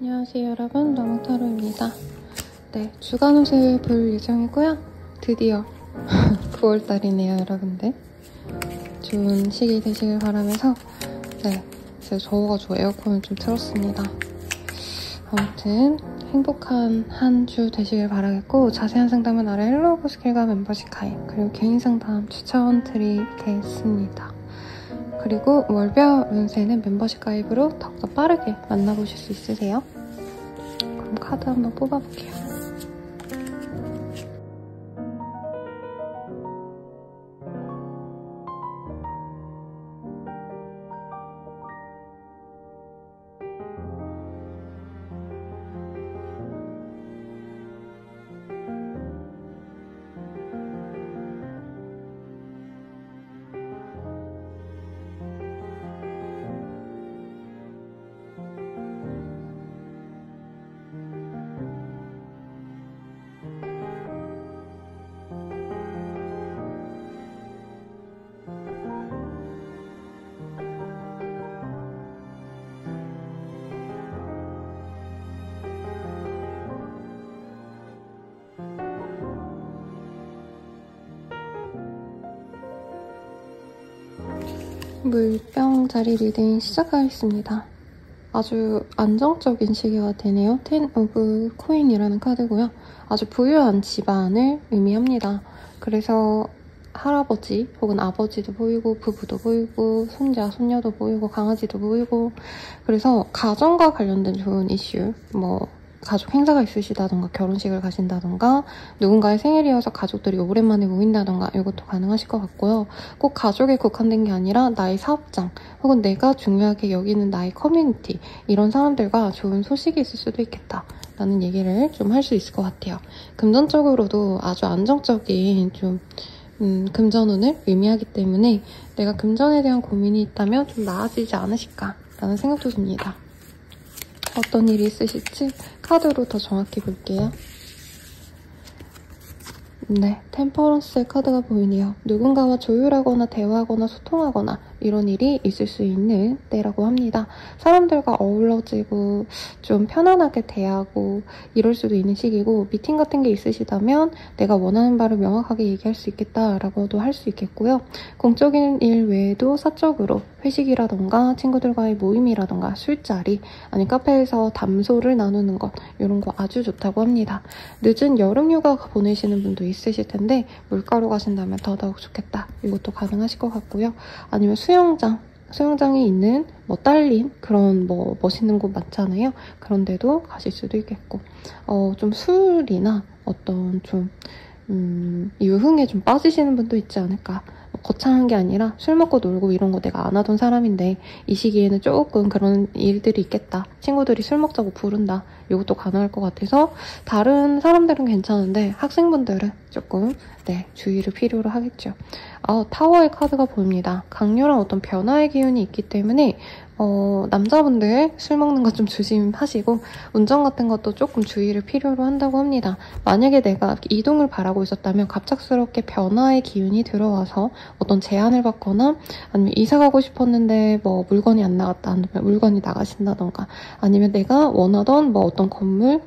안녕하세요 여러분, 너몽타로입니다. 네, 주간옷을 볼 예정이고요. 드디어 9월달이네요 여러분들. 좋은 시기 되시길 바라면서 제가 더워가지고 에어컨을 좀 틀었습니다. 아무튼 행복한 한 주 되시길 바라겠고, 자세한 상담은 아래 헬로우브 스킬과 멤버십 가입, 그리고 개인 상담 추천 드리겠습니다. 그리고 월별 운세는 멤버십 가입으로 더욱더 빠르게 만나보실 수 있으세요. 그럼 카드 한번 뽑아볼게요. 물병자리 리딩 시작하겠습니다. 아주 안정적인 시기가 되네요. 10 오브 코인이라는 카드고요. 아주 부유한 집안을 의미합니다. 그래서 할아버지 혹은 아버지도 보이고, 부부도 보이고, 손자, 손녀도 보이고, 강아지도 보이고, 그래서 가정과 관련된 좋은 이슈, 가족 행사가 있으시다던가, 결혼식을 가신다던가, 누군가의 생일이어서 가족들이 오랜만에 모인다던가, 이것도 가능하실 것 같고요. 꼭 가족에 국한된 게 아니라 나의 사업장, 혹은 내가 중요하게 여기는 나의 커뮤니티, 이런 사람들과 좋은 소식이 있을 수도 있겠다 라는 얘기를 좀 할 수 있을 것 같아요. 금전적으로도 아주 안정적인 금전운을 의미하기 때문에 내가 금전에 대한 고민이 있다면 좀 나아지지 않으실까 라는 생각도 듭니다. 어떤 일이 있으실지 카드로 더 정확히 볼게요. 네, 템퍼런스의 카드가 보이네요. 누군가와 조율하거나 대화하거나 소통하거나 이런 일이 있을 수 있는 때라고 합니다. 사람들과 어우러지고 좀 편안하게 대하고 이럴 수도 있는 시기고, 미팅 같은 게 있으시다면 내가 원하는 바를 명확하게 얘기할 수 있겠다라고도 할 수 있겠고요. 공적인 일 외에도 사적으로 회식이라던가 친구들과의 모임이라던가 술자리, 아니면 카페에서 담소를 나누는 것, 이런 거 아주 좋다고 합니다. 늦은 여름 휴가 보내시는 분도 있으실 텐데 물가로 가신다면 더더욱 좋겠다. 이것도 가능하실 것 같고요. 아니면 수영장이 있는 딸린 그런 멋있는 곳 많잖아요. 그런 데도 가실 수도 있겠고, 좀 술이나 어떤 좀 유흥에 좀 빠지시는 분도 있지 않을까. 거창한 게 아니라 술 먹고 놀고 이런 거 내가 안 하던 사람인데 이 시기에는 조금 그런 일들이 있겠다. 친구들이 술 먹자고 부른다. 이것도 가능할 것 같아서 다른 사람들은 괜찮은데 학생분들은 조금 주의를 필요로 하겠죠. 타워의 카드가 보입니다. 강렬한 어떤 변화의 기운이 있기 때문에 남자분들 술 먹는 거 좀 조심하시고, 운전 같은 것도 조금 주의를 필요로 한다고 합니다. 만약에 내가 이동을 바라고 있었다면 갑작스럽게 변화의 기운이 들어와서 어떤 제안을 받거나, 아니면 이사 가고 싶었는데 물건이 안 나갔다 하면 물건이 나가신다던가, 아니면 내가 원하던 어떤 건물,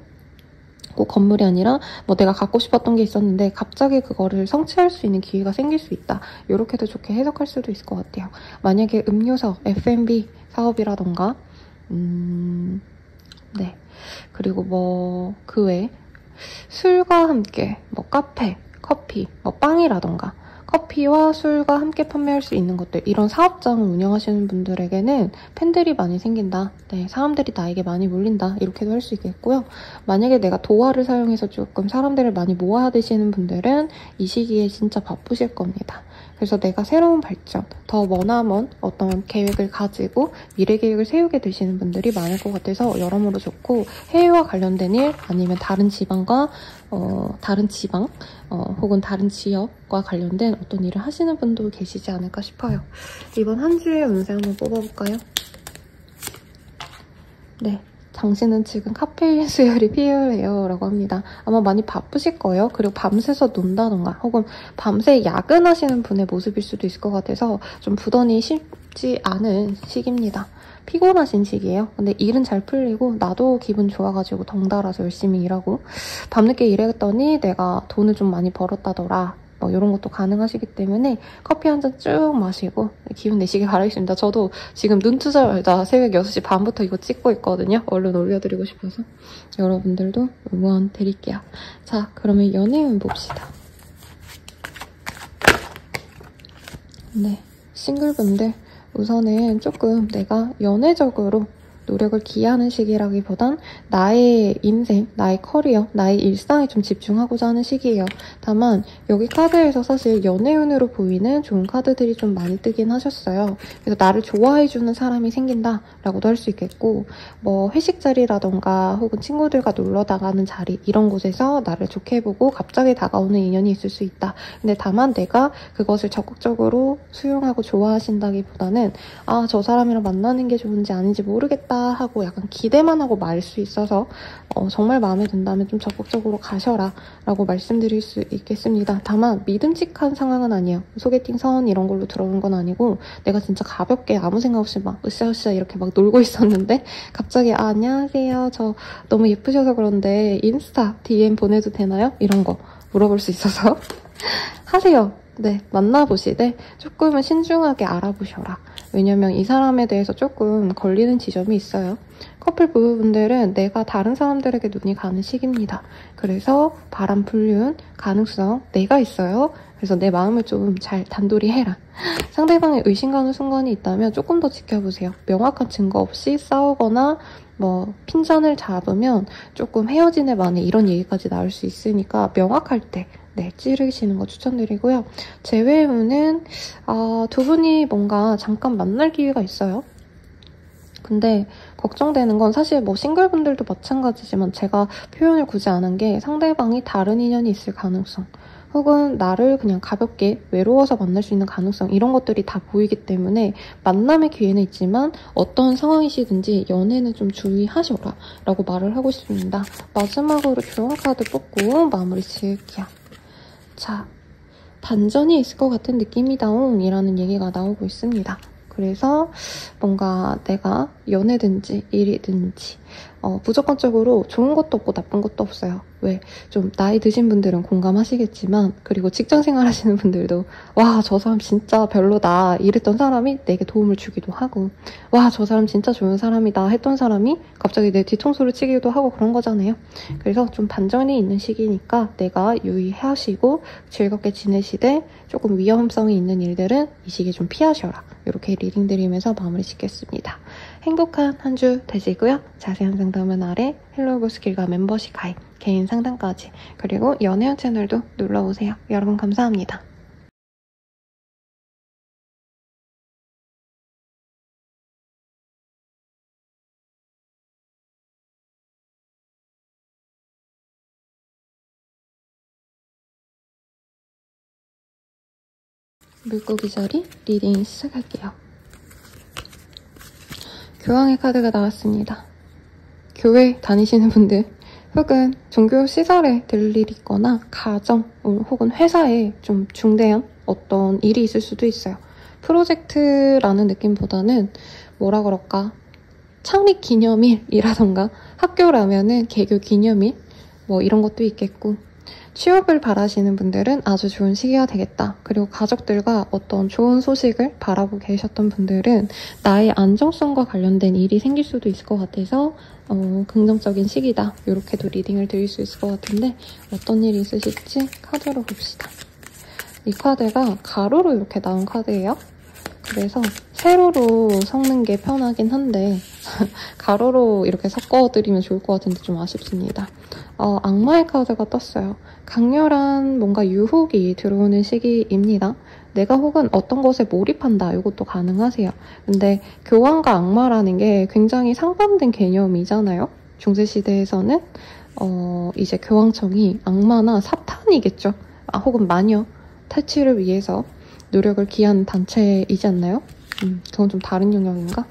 꼭 건물이 아니라 내가 갖고 싶었던 게 있었는데 갑자기 그거를 성취할 수 있는 기회가 생길 수 있다. 이렇게도 좋게 해석할 수도 있을 것 같아요. 만약에 음료수, F&B 사업이라던가 그리고 그 외에 술과 함께 카페, 커피, 빵이라던가, 커피와 술과 함께 판매할 수 있는 것들, 이런 사업장을 운영하시는 분들에게는 팬들이 많이 생긴다. 사람들이 나에게 많이 몰린다. 이렇게도 할 수 있겠고요. 만약에 내가 도화를 사용해서 조금 사람들을 많이 모아야 되시는 분들은 이 시기에 진짜 바쁘실 겁니다. 그래서 내가 새로운 발전, 더 머나먼 어떤 계획을 가지고 미래 계획을 세우게 되시는 분들이 많을 것 같아서 여러모로 좋고, 해외와 관련된 일, 아니면 다른 지방 혹은 다른 지역과 관련된 어떤 일을 하시는 분도 계시지 않을까 싶어요. 이번 한 주의 운세 한번 뽑아볼까요? 네, 당신은 지금 카페인 수혈이 필요해요 라고 합니다. 아마 많이 바쁘실 거예요. 그리고 밤새서 논다던가 혹은 밤새 야근하시는 분의 모습일 수도 있을 것 같아서 좀 부단히 쉽지 않은 시기입니다. 피곤하신 시기예요. 근데 일은 잘 풀리고 나도 기분 좋아가지고 덩달아서 열심히 일하고 밤늦게 일했더니 내가 돈을 좀 많이 벌었다더라. 뭐 이런 것도 가능하시기 때문에 커피 한 잔 쭉 마시고 기운 내시길 바라겠습니다. 저도 지금 눈 뜨자 말자 새벽 6시 반부터 이거 찍고 있거든요. 얼른 올려드리고 싶어서 여러분들도 응원 드릴게요. 자, 그러면 연애운 봅시다. 네, 싱글분들 우선은 조금 내가 연애적으로 노력을 기하는 시기라기보단 나의 인생, 나의 커리어, 나의 일상에 좀 집중하고자 하는 시기예요. 다만 여기 카드에서 사실 연애운으로 보이는 좋은 카드들이 좀 많이 뜨긴 하셨어요. 그래서 나를 좋아해주는 사람이 생긴다라고도 할 수 있겠고 뭐 회식 자리라던가 혹은 친구들과 놀러 나가는 자리 이런 곳에서 나를 좋게 보고 갑자기 다가오는 인연이 있을 수 있다. 근데 다만 내가 그것을 적극적으로 수용하고 좋아하신다기보다는 아, 저 사람이랑 만나는 게 좋은지 아닌지 모르겠다 하고 약간 기대만 하고 말 수 있어서 정말 마음에 든다면 좀 적극적으로 가셔라 라고 말씀드릴 수 있겠습니다. 다만 믿음직한 상황은 아니에요. 소개팅 선 이런 걸로 들어온 건 아니고 내가 진짜 가볍게 아무 생각 없이 막 으쌰으쌰 이렇게 막 놀고 있었는데 갑자기 아, 안녕하세요. 저 너무 예쁘셔서 그런데 인스타 DM 보내도 되나요? 이런 거 물어볼 수 있어서 하세요. 네, 만나보시되 조금은 신중하게 알아보셔라. 왜냐면 이 사람에 대해서 조금 걸리는 지점이 있어요. 커플 부부분들은 내가 다른 사람들에게 눈이 가는 시기입니다. 그래서 바람 불륜 가능성 내가 있어요. 그래서 내 마음을 좀 잘 단돌이 해라. 상대방의 의심 가는 순간이 있다면 조금 더 지켜보세요. 명확한 증거 없이 싸우거나 뭐 핀잔을 잡으면 조금 헤어진 애 만에 이런 얘기까지 나올 수 있으니까 명확할 때 네, 찌르시는 거 추천드리고요. 제외우는 두 분이 뭔가 잠깐 만날 기회가 있어요. 근데 걱정되는 건 사실 뭐 싱글분들도 마찬가지지만 제가 표현을 굳이 안 한 게 상대방이 다른 인연이 있을 가능성 혹은 나를 그냥 가볍게 외로워서 만날 수 있는 가능성 이런 것들이 다 보이기 때문에 만남의 기회는 있지만 어떤 상황이시든지 연애는 좀 주의하셔라 라고 말을 하고 싶습니다. 마지막으로 교환 카드 뽑고 마무리 지을게요. 자, 반전이 있을 것 같은 느낌이다옹 이라는 얘기가 나오고 있습니다. 그래서 뭔가 내가 연애든지 일이든지 무조건적으로 좋은 것도 없고 나쁜 것도 없어요. 왜? 좀 나이 드신 분들은 공감하시겠지만 그리고 직장생활 하시는 분들도 와, 저 사람 진짜 별로다 이랬던 사람이 내게 도움을 주기도 하고 와, 저 사람 진짜 좋은 사람이다 했던 사람이 갑자기 내 뒤통수를 치기도 하고 그런 거잖아요. 그래서 좀 반전이 있는 시기니까 내가 유의하시고 즐겁게 지내시되 조금 위험성이 있는 일들은 이 시기에 좀 피하셔라. 이렇게 리딩 드리면서 마무리 짓겠습니다. 행복한 한 주 되시고요. 자세한 상담은 아래 헬로우보스길과 멤버십 가입, 개인 상담까지 그리고 연애운 채널도 눌러오세요. 여러분 감사합니다. 물고기 자리 리딩 시작할게요. 교황의 카드가 나왔습니다. 교회 다니시는 분들 혹은 종교 시설에 들 일이 있거나 가정 혹은 회사에 좀 중대한 어떤 일이 있을 수도 있어요. 프로젝트라는 느낌보다는 뭐라 그럴까 창립 기념일이라던가 학교라면은 개교 기념일 뭐 이런 것도 있겠고 취업을 바라시는 분들은 아주 좋은 시기가 되겠다. 그리고 가족들과 어떤 좋은 소식을 바라보고 계셨던 분들은 나의 안정성과 관련된 일이 생길 수도 있을 것 같아서 긍정적인 시기다. 이렇게도 리딩을 드릴 수 있을 것 같은데 어떤 일이 있으실지 카드로 봅시다. 이 카드가 가로로 이렇게 나온 카드예요. 그래서 세로로 섞는 게 편하긴 한데 가로로 이렇게 섞어드리면 좋을 것 같은데 좀 아쉽습니다. 악마의 카드가 떴어요. 강렬한 뭔가 유혹이 들어오는 시기입니다. 내가 혹은 어떤 것에 몰입한다. 이것도 가능하세요. 근데 교황과 악마라는 게 굉장히 상반된 개념이잖아요. 중세시대에서는 이제 교황청이 악마나 사탄이겠죠. 혹은 마녀 탈취를 위해서 노력을 기하는 단체이지 않나요? 그건 좀 다른 영역인가?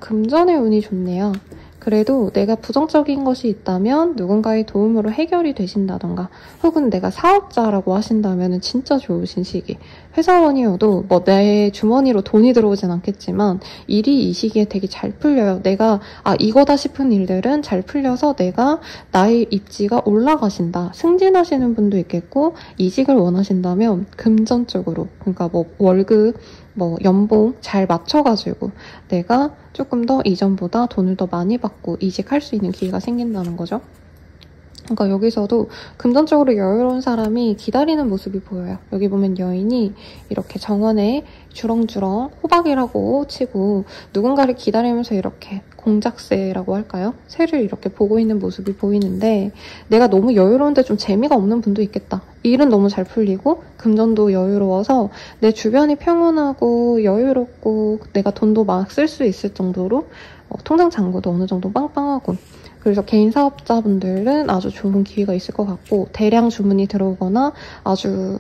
금전의 운이 좋네요. 그래도 내가 부정적인 것이 있다면 누군가의 도움으로 해결이 되신다던가, 혹은 내가 사업자라고 하신다면 진짜 좋으신 시기. 회사원이어도 뭐 내 주머니로 돈이 들어오진 않겠지만 일이 이 시기에 되게 잘 풀려요. 내가 이거다 싶은 일들은 잘 풀려서 내가 나의 입지가 올라가신다. 승진하시는 분도 있겠고, 이직을 원하신다면 금전적으로, 그러니까 뭐 월급, 뭐 연봉 잘 맞춰가지고 내가 조금 더 이전보다 돈을 더 많이 받고 이직할 수 있는 기회가 생긴다는 거죠. 그러니까 여기서도 금전적으로 여유로운 사람이 기다리는 모습이 보여요. 여기 보면 여인이 이렇게 정원에 주렁주렁 호박이라고 치고 누군가를 기다리면서 이렇게 공작새라고 할까요? 새를 이렇게 보고 있는 모습이 보이는데, 내가 너무 여유로운데 좀 재미가 없는 분도 있겠다. 일은 너무 잘 풀리고 금전도 여유로워서 내 주변이 평온하고 여유롭고 내가 돈도 막 쓸 수 있을 정도로 통장 잔고도 어느 정도 빵빵하고, 그래서 개인 사업자분들은 아주 좋은 기회가 있을 것 같고, 대량 주문이 들어오거나 아주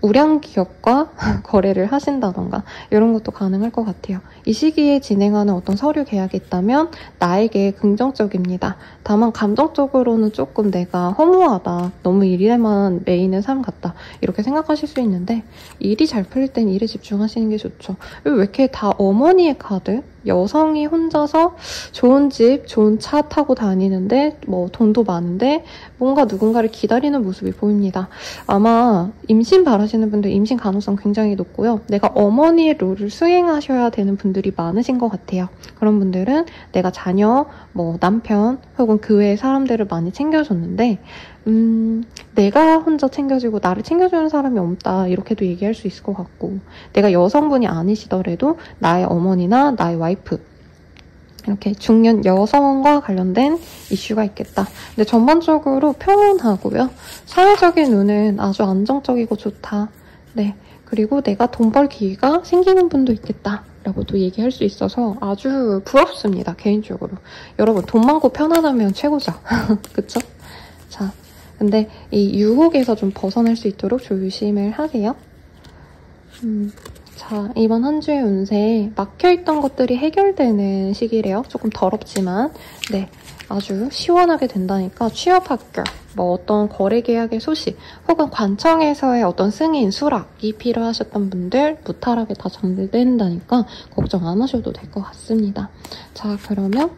우량 기업과 거래를 하신다던가 이런 것도 가능할 것 같아요. 이 시기에 진행하는 어떤 서류 계약이 있다면 나에게 긍정적입니다. 다만 감정적으로는 조금 내가 허무하다, 너무 일에만 매이는 삶 같다, 이렇게 생각하실 수 있는데, 일이 잘 풀릴 땐 일에 집중하시는 게 좋죠. 왜 이렇게 다 어머니의 카드? 여성이 혼자서 좋은 집, 좋은 차 타고 다니는데 뭐 돈도 많은데 뭔가 누군가를 기다리는 모습이 보입니다. 아마 임신 바라시는 분들 임신 가능성 굉장히 높고요. 내가 어머니의 롤을 수행하셔야 되는 분들이 많으신 것 같아요. 그런 분들은 내가 자녀, 뭐 남편 혹은 그 외의 사람들을 많이 챙겨줬는데 내가 혼자 챙겨주고 나를 챙겨주는 사람이 없다, 이렇게도 얘기할 수 있을 것 같고, 내가 여성분이 아니시더라도 나의 어머니나 나의 와이프, 이렇게 중년 여성과 관련된 이슈가 있겠다. 근데 전반적으로 평온하고요. 사회적인 눈은 아주 안정적이고 좋다. 네. 그리고 내가 돈 벌 기회가 생기는 분도 있겠다 라고도 얘기할 수 있어서 아주 부럽습니다, 개인적으로. 여러분, 돈 많고 편안하면 최고죠. 그쵸? 자, 근데 이 유혹에서 좀 벗어날 수 있도록 조심을 하세요. 자, 이번 한 주의 운세, 막혀있던 것들이 해결되는 시기래요. 조금 더럽지만 아주 시원하게 된다니까. 취업 합격, 뭐 어떤 거래 계약의 소식, 혹은 관청에서의 어떤 승인, 수락이 필요하셨던 분들 무탈하게 다 정리된다니까 걱정 안 하셔도 될 것 같습니다. 자, 그러면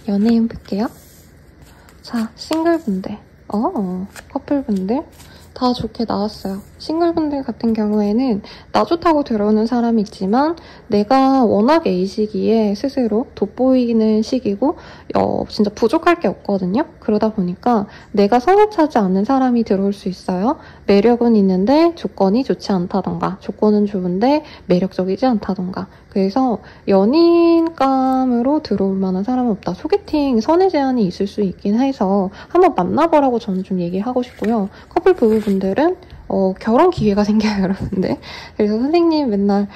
연예인 볼게요. 자, 싱글분들, 커플분들 다 좋게 나왔어요. 싱글분들 같은 경우에는 나 좋다고 들어오는 사람이 있지만 내가 워낙에 이 시기에 스스로 돋보이는 시기고 진짜 부족할 게 없거든요. 그러다 보니까 내가 성역차지 않는 사람이 들어올 수 있어요. 매력은 있는데 조건이 좋지 않다던가, 조건은 좋은데 매력적이지 않다던가. 그래서 연인감으로 들어올 만한 사람은 없다. 소개팅 선의 제한이 있을 수 있긴 해서 한번 만나보라고 저는 좀 얘기하고 싶고요. 커플 부부분들은 결혼 기회가 생겨요, 여러분들. 그래서 선생님 맨날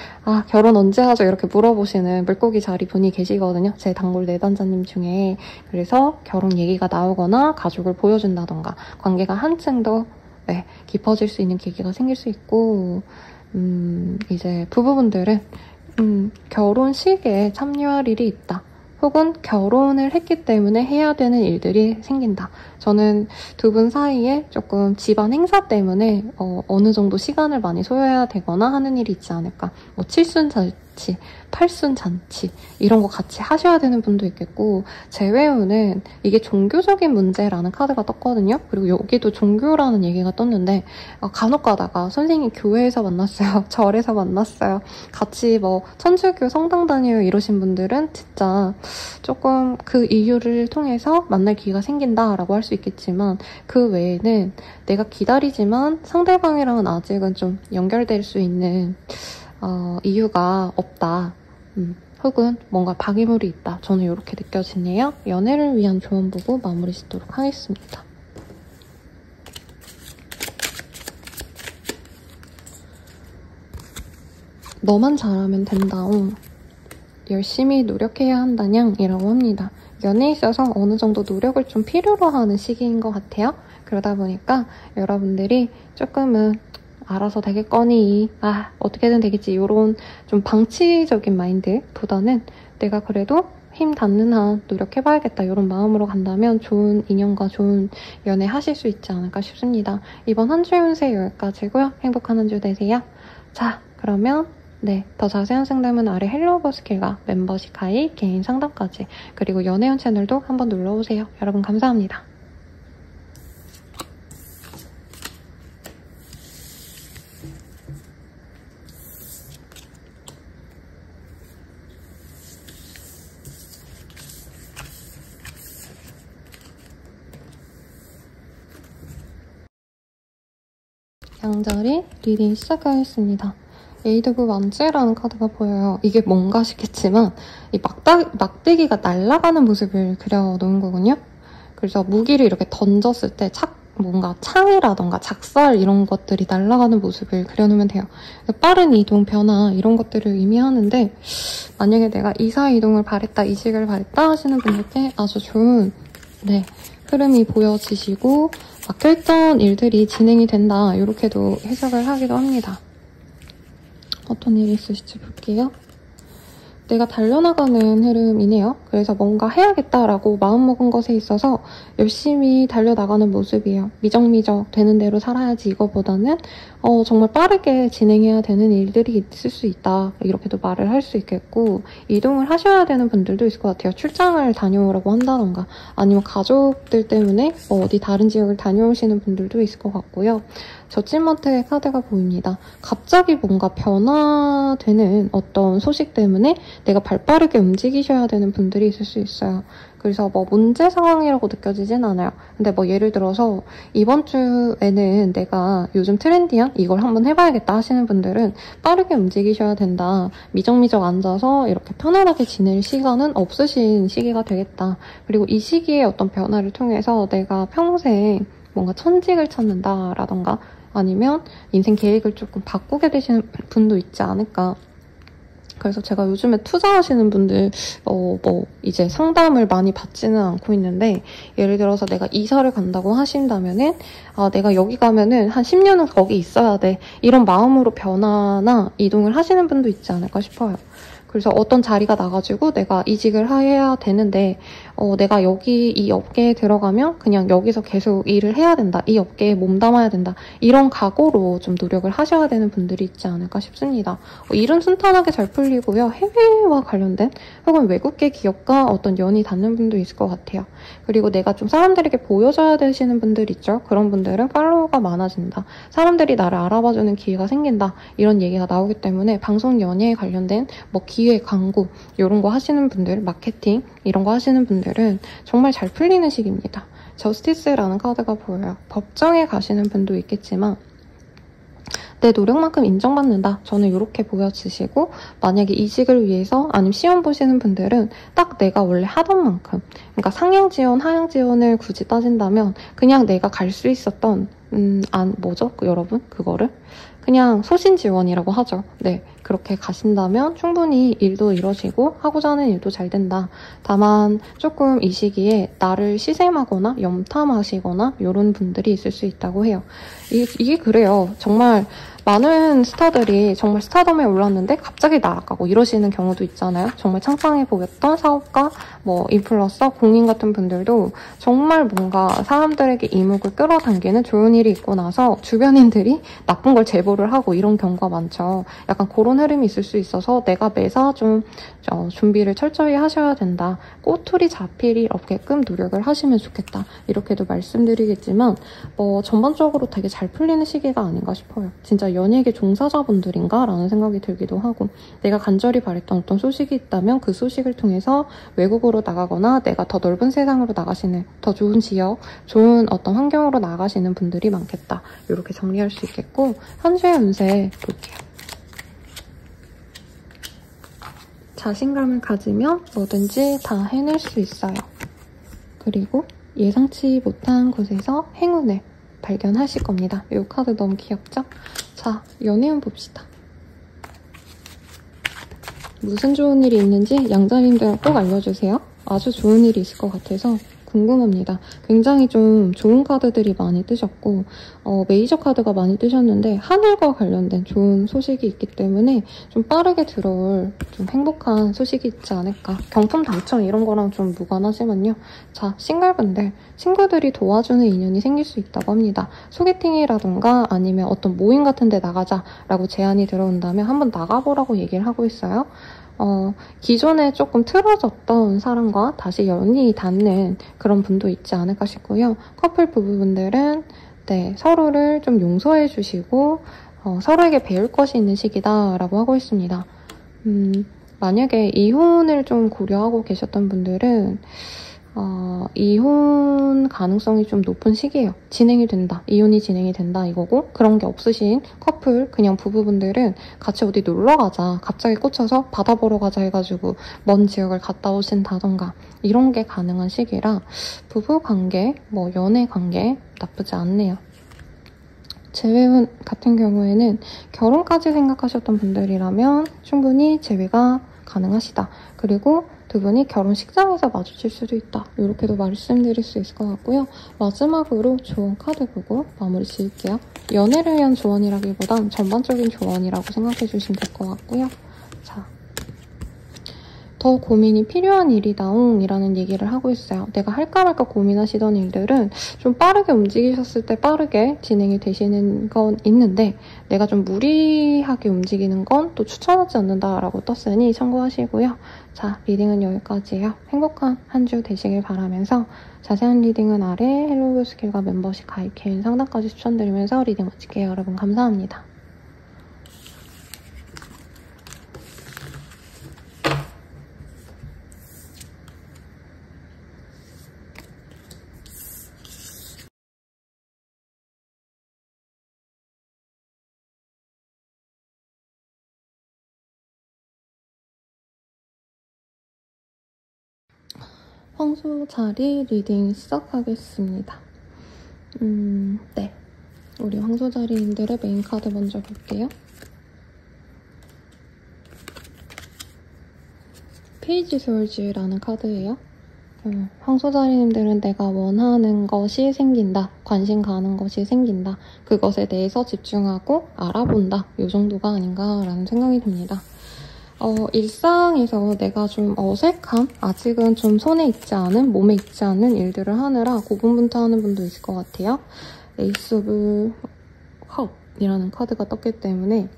결혼 언제 하죠? 이렇게 물어보시는 물고기 자리 분이 계시거든요. 제 단골 내단자님 중에. 그래서 결혼 얘기가 나오거나 가족을 보여준다던가 관계가 한층 더 깊어질 수 있는 계기가 생길 수 있고, 이제 부부분들은 결혼식에 참여할 일이 있다. 혹은 결혼을 했기 때문에 해야 되는 일들이 생긴다. 저는 두 분 사이에 조금 집안 행사 때문에 어느 정도 시간을 많이 소요해야 되거나 하는 일이 있지 않을까. 뭐 칠순잔치, 팔순잔치 이런 거 같이 하셔야 되는 분도 있겠고, 재회운은 이게 종교적인 문제라는 카드가 떴거든요. 그리고 여기도 종교라는 얘기가 떴는데 간혹 가다가 선생님 교회에서 만났어요. 절에서 만났어요. 같이 뭐 천주교 성당 다녀요 이러신 분들은 진짜 조금 그 이유를 통해서 만날 기회가 생긴다라고 할 수 있겠지만, 그 외에는 내가 기다리지만 상대방이랑은 아직은 좀 연결될 수 있는 이유가 없다. 혹은 뭔가 방해물이 있다. 저는 이렇게 느껴지네요. 연애를 위한 조언 보고 마무리 짓도록 하겠습니다. 너만 잘하면 된다. 열심히 노력해야 한다냥 이라고 합니다. 연애에 있어서 어느 정도 노력을 좀 필요로 하는 시기인 것 같아요. 그러다 보니까 여러분들이 조금은 알아서 되겠거니, 어떻게든 되겠지, 이런 좀 방치적인 마인드보다는 내가 그래도 힘 닿는 한 노력해봐야겠다 이런 마음으로 간다면 좋은 인연과 좋은 연애 하실 수 있지 않을까 싶습니다. 이번 한 주의 운세 여기까지고요. 행복한 한 주 되세요. 자, 그러면 더 자세한 상담은 아래 헬로우버스킬과 멤버십 가입, 개인 상담까지 그리고 연애운 채널도 한번 눌러오세요. 여러분 감사합니다. 양자리 리딩 시작하겠습니다. 에이드 오브 완즈라는 카드가 보여요. 이게 뭔가 싶겠지만 이 막대기가 날아가는 모습을 그려놓은 거군요. 그래서 무기를 이렇게 던졌을 때 뭔가 창이라던가 작살 이런 것들이 날아가는 모습을 그려놓으면 돼요. 빠른 이동, 변화 이런 것들을 의미하는데 만약에 내가 이사 이동을 바랬다, 이직을 바랬다 하시는 분들께 아주 좋은 흐름이 보여지시고 막혀있던 일들이 진행이 된다 이렇게도 해석을 하기도 합니다. 어떤 일이 있으실지 볼게요. 내가 달려나가는 흐름이네요. 그래서 뭔가 해야겠다라고 마음먹은 것에 있어서 열심히 달려나가는 모습이에요. 미적미적 되는 대로 살아야지 이거보다는 정말 빠르게 진행해야 되는 일들이 있을 수 있다. 이렇게도 말을 할 수 있겠고 이동을 하셔야 되는 분들도 있을 것 같아요. 출장을 다녀오라고 한다던가 아니면 가족들 때문에 어디 다른 지역을 다녀오시는 분들도 있을 것 같고요. 저찐먼트의 카드가 보입니다. 갑자기 뭔가 변화되는 어떤 소식 때문에 내가 발빠르게 움직이셔야 되는 분들이 있을 수 있어요. 그래서 문제 상황이라고 느껴지진 않아요. 근데 예를 들어서 이번 주에는 내가 요즘 트렌디한 이걸 한번 해봐야겠다 하시는 분들은 빠르게 움직이셔야 된다. 미적미적 앉아서 이렇게 편안하게 지낼 시간은 없으신 시기가 되겠다. 그리고 이 시기에 어떤 변화를 통해서 내가 평생 뭔가 천직을 찾는다라던가 아니면 인생 계획을 조금 바꾸게 되시는 분도 있지 않을까. 그래서 제가 요즘에 투자하시는 분들 이제 상담을 많이 받지는 않고 있는데 예를 들어서 내가 이사를 간다고 하신다면은 내가 여기 가면은 한 10년은 거기 있어야 돼 이런 마음으로 변화나 이동을 하시는 분도 있지 않을까 싶어요. 그래서 어떤 자리가 나가지고 내가 이직을 해야 되는데 내가 여기 이 업계에 들어가면 그냥 여기서 계속 일을 해야 된다. 이 업계에 몸담아야 된다. 이런 각오로 좀 노력을 하셔야 되는 분들이 있지 않을까 싶습니다. 일은 순탄하게 잘 풀리고요. 해외와 관련된 혹은 외국계 기업과 어떤 연이 닿는 분도 있을 것 같아요. 그리고 내가 좀 사람들에게 보여줘야 되시는 분들 있죠. 그런 분들은 팔로워가 많아진다. 사람들이 나를 알아봐주는 기회가 생긴다. 이런 얘기가 나오기 때문에 방송 연예에 관련된 기획, 광고 이런 거 하시는 분들, 마케팅 이런 거 하시는 분들은 정말 잘 풀리는 시기입니다. 저스티스라는 카드가 보여요. 법정에 가시는 분도 있겠지만 내 노력만큼 인정받는다. 저는 이렇게 보여지시고 만약에 이직을 위해서 아니면 시험 보시는 분들은 딱 내가 원래 하던 만큼 그러니까 상향 지원, 하향 지원을 굳이 따진다면 그냥 내가 갈 수 있었던 여러분? 그거를? 그냥 소신 지원이라고 하죠. 그렇게 가신다면 충분히 일도 이루어지고 하고자 하는 일도 잘 된다. 다만 조금 이 시기에 나를 시샘하거나 염탐하시거나 이런 분들이 있을 수 있다고 해요. 이게 그래요. 정말 많은 스타들이 정말 스타덤에 올랐는데 갑자기 날아가고 이러시는 경우도 있잖아요. 정말 창창해 보였던 사업가, 인플루언서, 공인 같은 분들도 정말 뭔가 사람들에게 이목을 끌어당기는 좋은 일이 있고 나서 주변인들이 나쁜 걸 제보를 하고 이런 경우가 많죠. 약간 그런 흐름이 있을 수 있어서 내가 매사 좀 준비를 철저히 하셔야 된다. 꼬투리 잡힐 일 없게끔 노력을 하시면 좋겠다. 이렇게도 말씀드리겠지만 전반적으로 되게 잘 풀리는 시기가 아닌가 싶어요. 진짜 연예계 종사자분들인가? 라는 생각이 들기도 하고 내가 간절히 바랬던 어떤 소식이 있다면 그 소식을 통해서 외국으로 나가거나 내가 더 넓은 세상으로 나가시는 더 좋은 지역, 좋은 어떤 환경으로 나가시는 분들이 많겠다. 이렇게 정리할 수 있겠고 한 주의 운세 볼게요. 자신감을 가지면 뭐든지 다 해낼 수 있어요. 그리고 예상치 못한 곳에서 행운을 발견하실 겁니다. 이 카드 너무 귀엽죠? 자, 연애운 봅시다. 무슨 좋은 일이 있는지 양자님들 꼭 알려주세요. 아주 좋은 일이 있을 것 같아서 궁금합니다. 굉장히 좀 좋은 카드들이 많이 뜨셨고 메이저 카드가 많이 뜨셨는데 하늘과 관련된 좋은 소식이 있기 때문에 좀 빠르게 들어올 좀 행복한 소식이 있지 않을까. 경품 당첨 이런 거랑 좀 무관하지만요. 자, 싱글분들, 친구들이 도와주는 인연이 생길 수 있다고 합니다. 소개팅이라던가 아니면 어떤 모임 같은 데 나가자라고 제안이 들어온다면 한번 나가보라고 얘기를 하고 있어요. 기존에 조금 틀어졌던 사람과 다시 연이 닿는 그런 분도 있지 않을까 싶고요. 커플 부부분들은 네, 서로를 좀 용서해 주시고 서로에게 배울 것이 있는 시기다라고 하고 있습니다. 만약에 이혼을 좀 고려하고 계셨던 분들은 이혼 가능성이 좀 높은 시기예요. 진행이 된다. 이혼이 진행이 된다 이거고, 그런 게 없으신 커플, 그냥 부부분들은 같이 어디 놀러 가자. 갑자기 꽂혀서 바다 보러 가자 해가지고 먼 지역을 갔다 오신다던가 이런 게 가능한 시기라 부부 관계, 뭐 연애 관계 나쁘지 않네요. 재회운 같은 경우에는 결혼까지 생각하셨던 분들이라면 충분히 재회가 가능하시다. 그리고 두 분이 결혼식장에서 마주칠 수도 있다. 이렇게도 말씀드릴 수 있을 것 같고요. 마지막으로 조언 카드 보고 마무리 지을게요. 연애를 위한 조언이라기보단 전반적인 조언이라고 생각해 주시면 될 것 같고요. 자, 더 고민이 필요한 일이다옹 이라는 얘기를 하고 있어요. 내가 할까 말까 고민하시던 일들은 좀 빠르게 움직이셨을 때 빠르게 진행이 되시는 건 있는데 내가 좀 무리하게 움직이는 건 또 추천하지 않는다라고 떴으니 참고하시고요. 자, 리딩은 여기까지예요. 행복한 한 주 되시길 바라면서 자세한 리딩은 아래 헬로우 스킬과 멤버십 가입 개인 상담까지 추천드리면서 리딩 마칠게요. 여러분 감사합니다. 황소 자리 리딩 시작하겠습니다. 네. 우리 황소 자리님들의 메인 카드 먼저 볼게요. 페이지 스월즈라는 카드예요. 황소 자리님들은 내가 원하는 것이 생긴다. 관심 가는 것이 생긴다. 그것에 대해서 집중하고 알아본다. 이 정도가 아닌가라는 생각이 듭니다. 일상에서 내가 좀 어색함? 아직은 좀 손에 있지 않은, 몸에 있지 않은 일들을 하느라 고분분투하는 분도 있을 것 같아요. 에이스 오브 컵이라는 카드가 떴기 때문에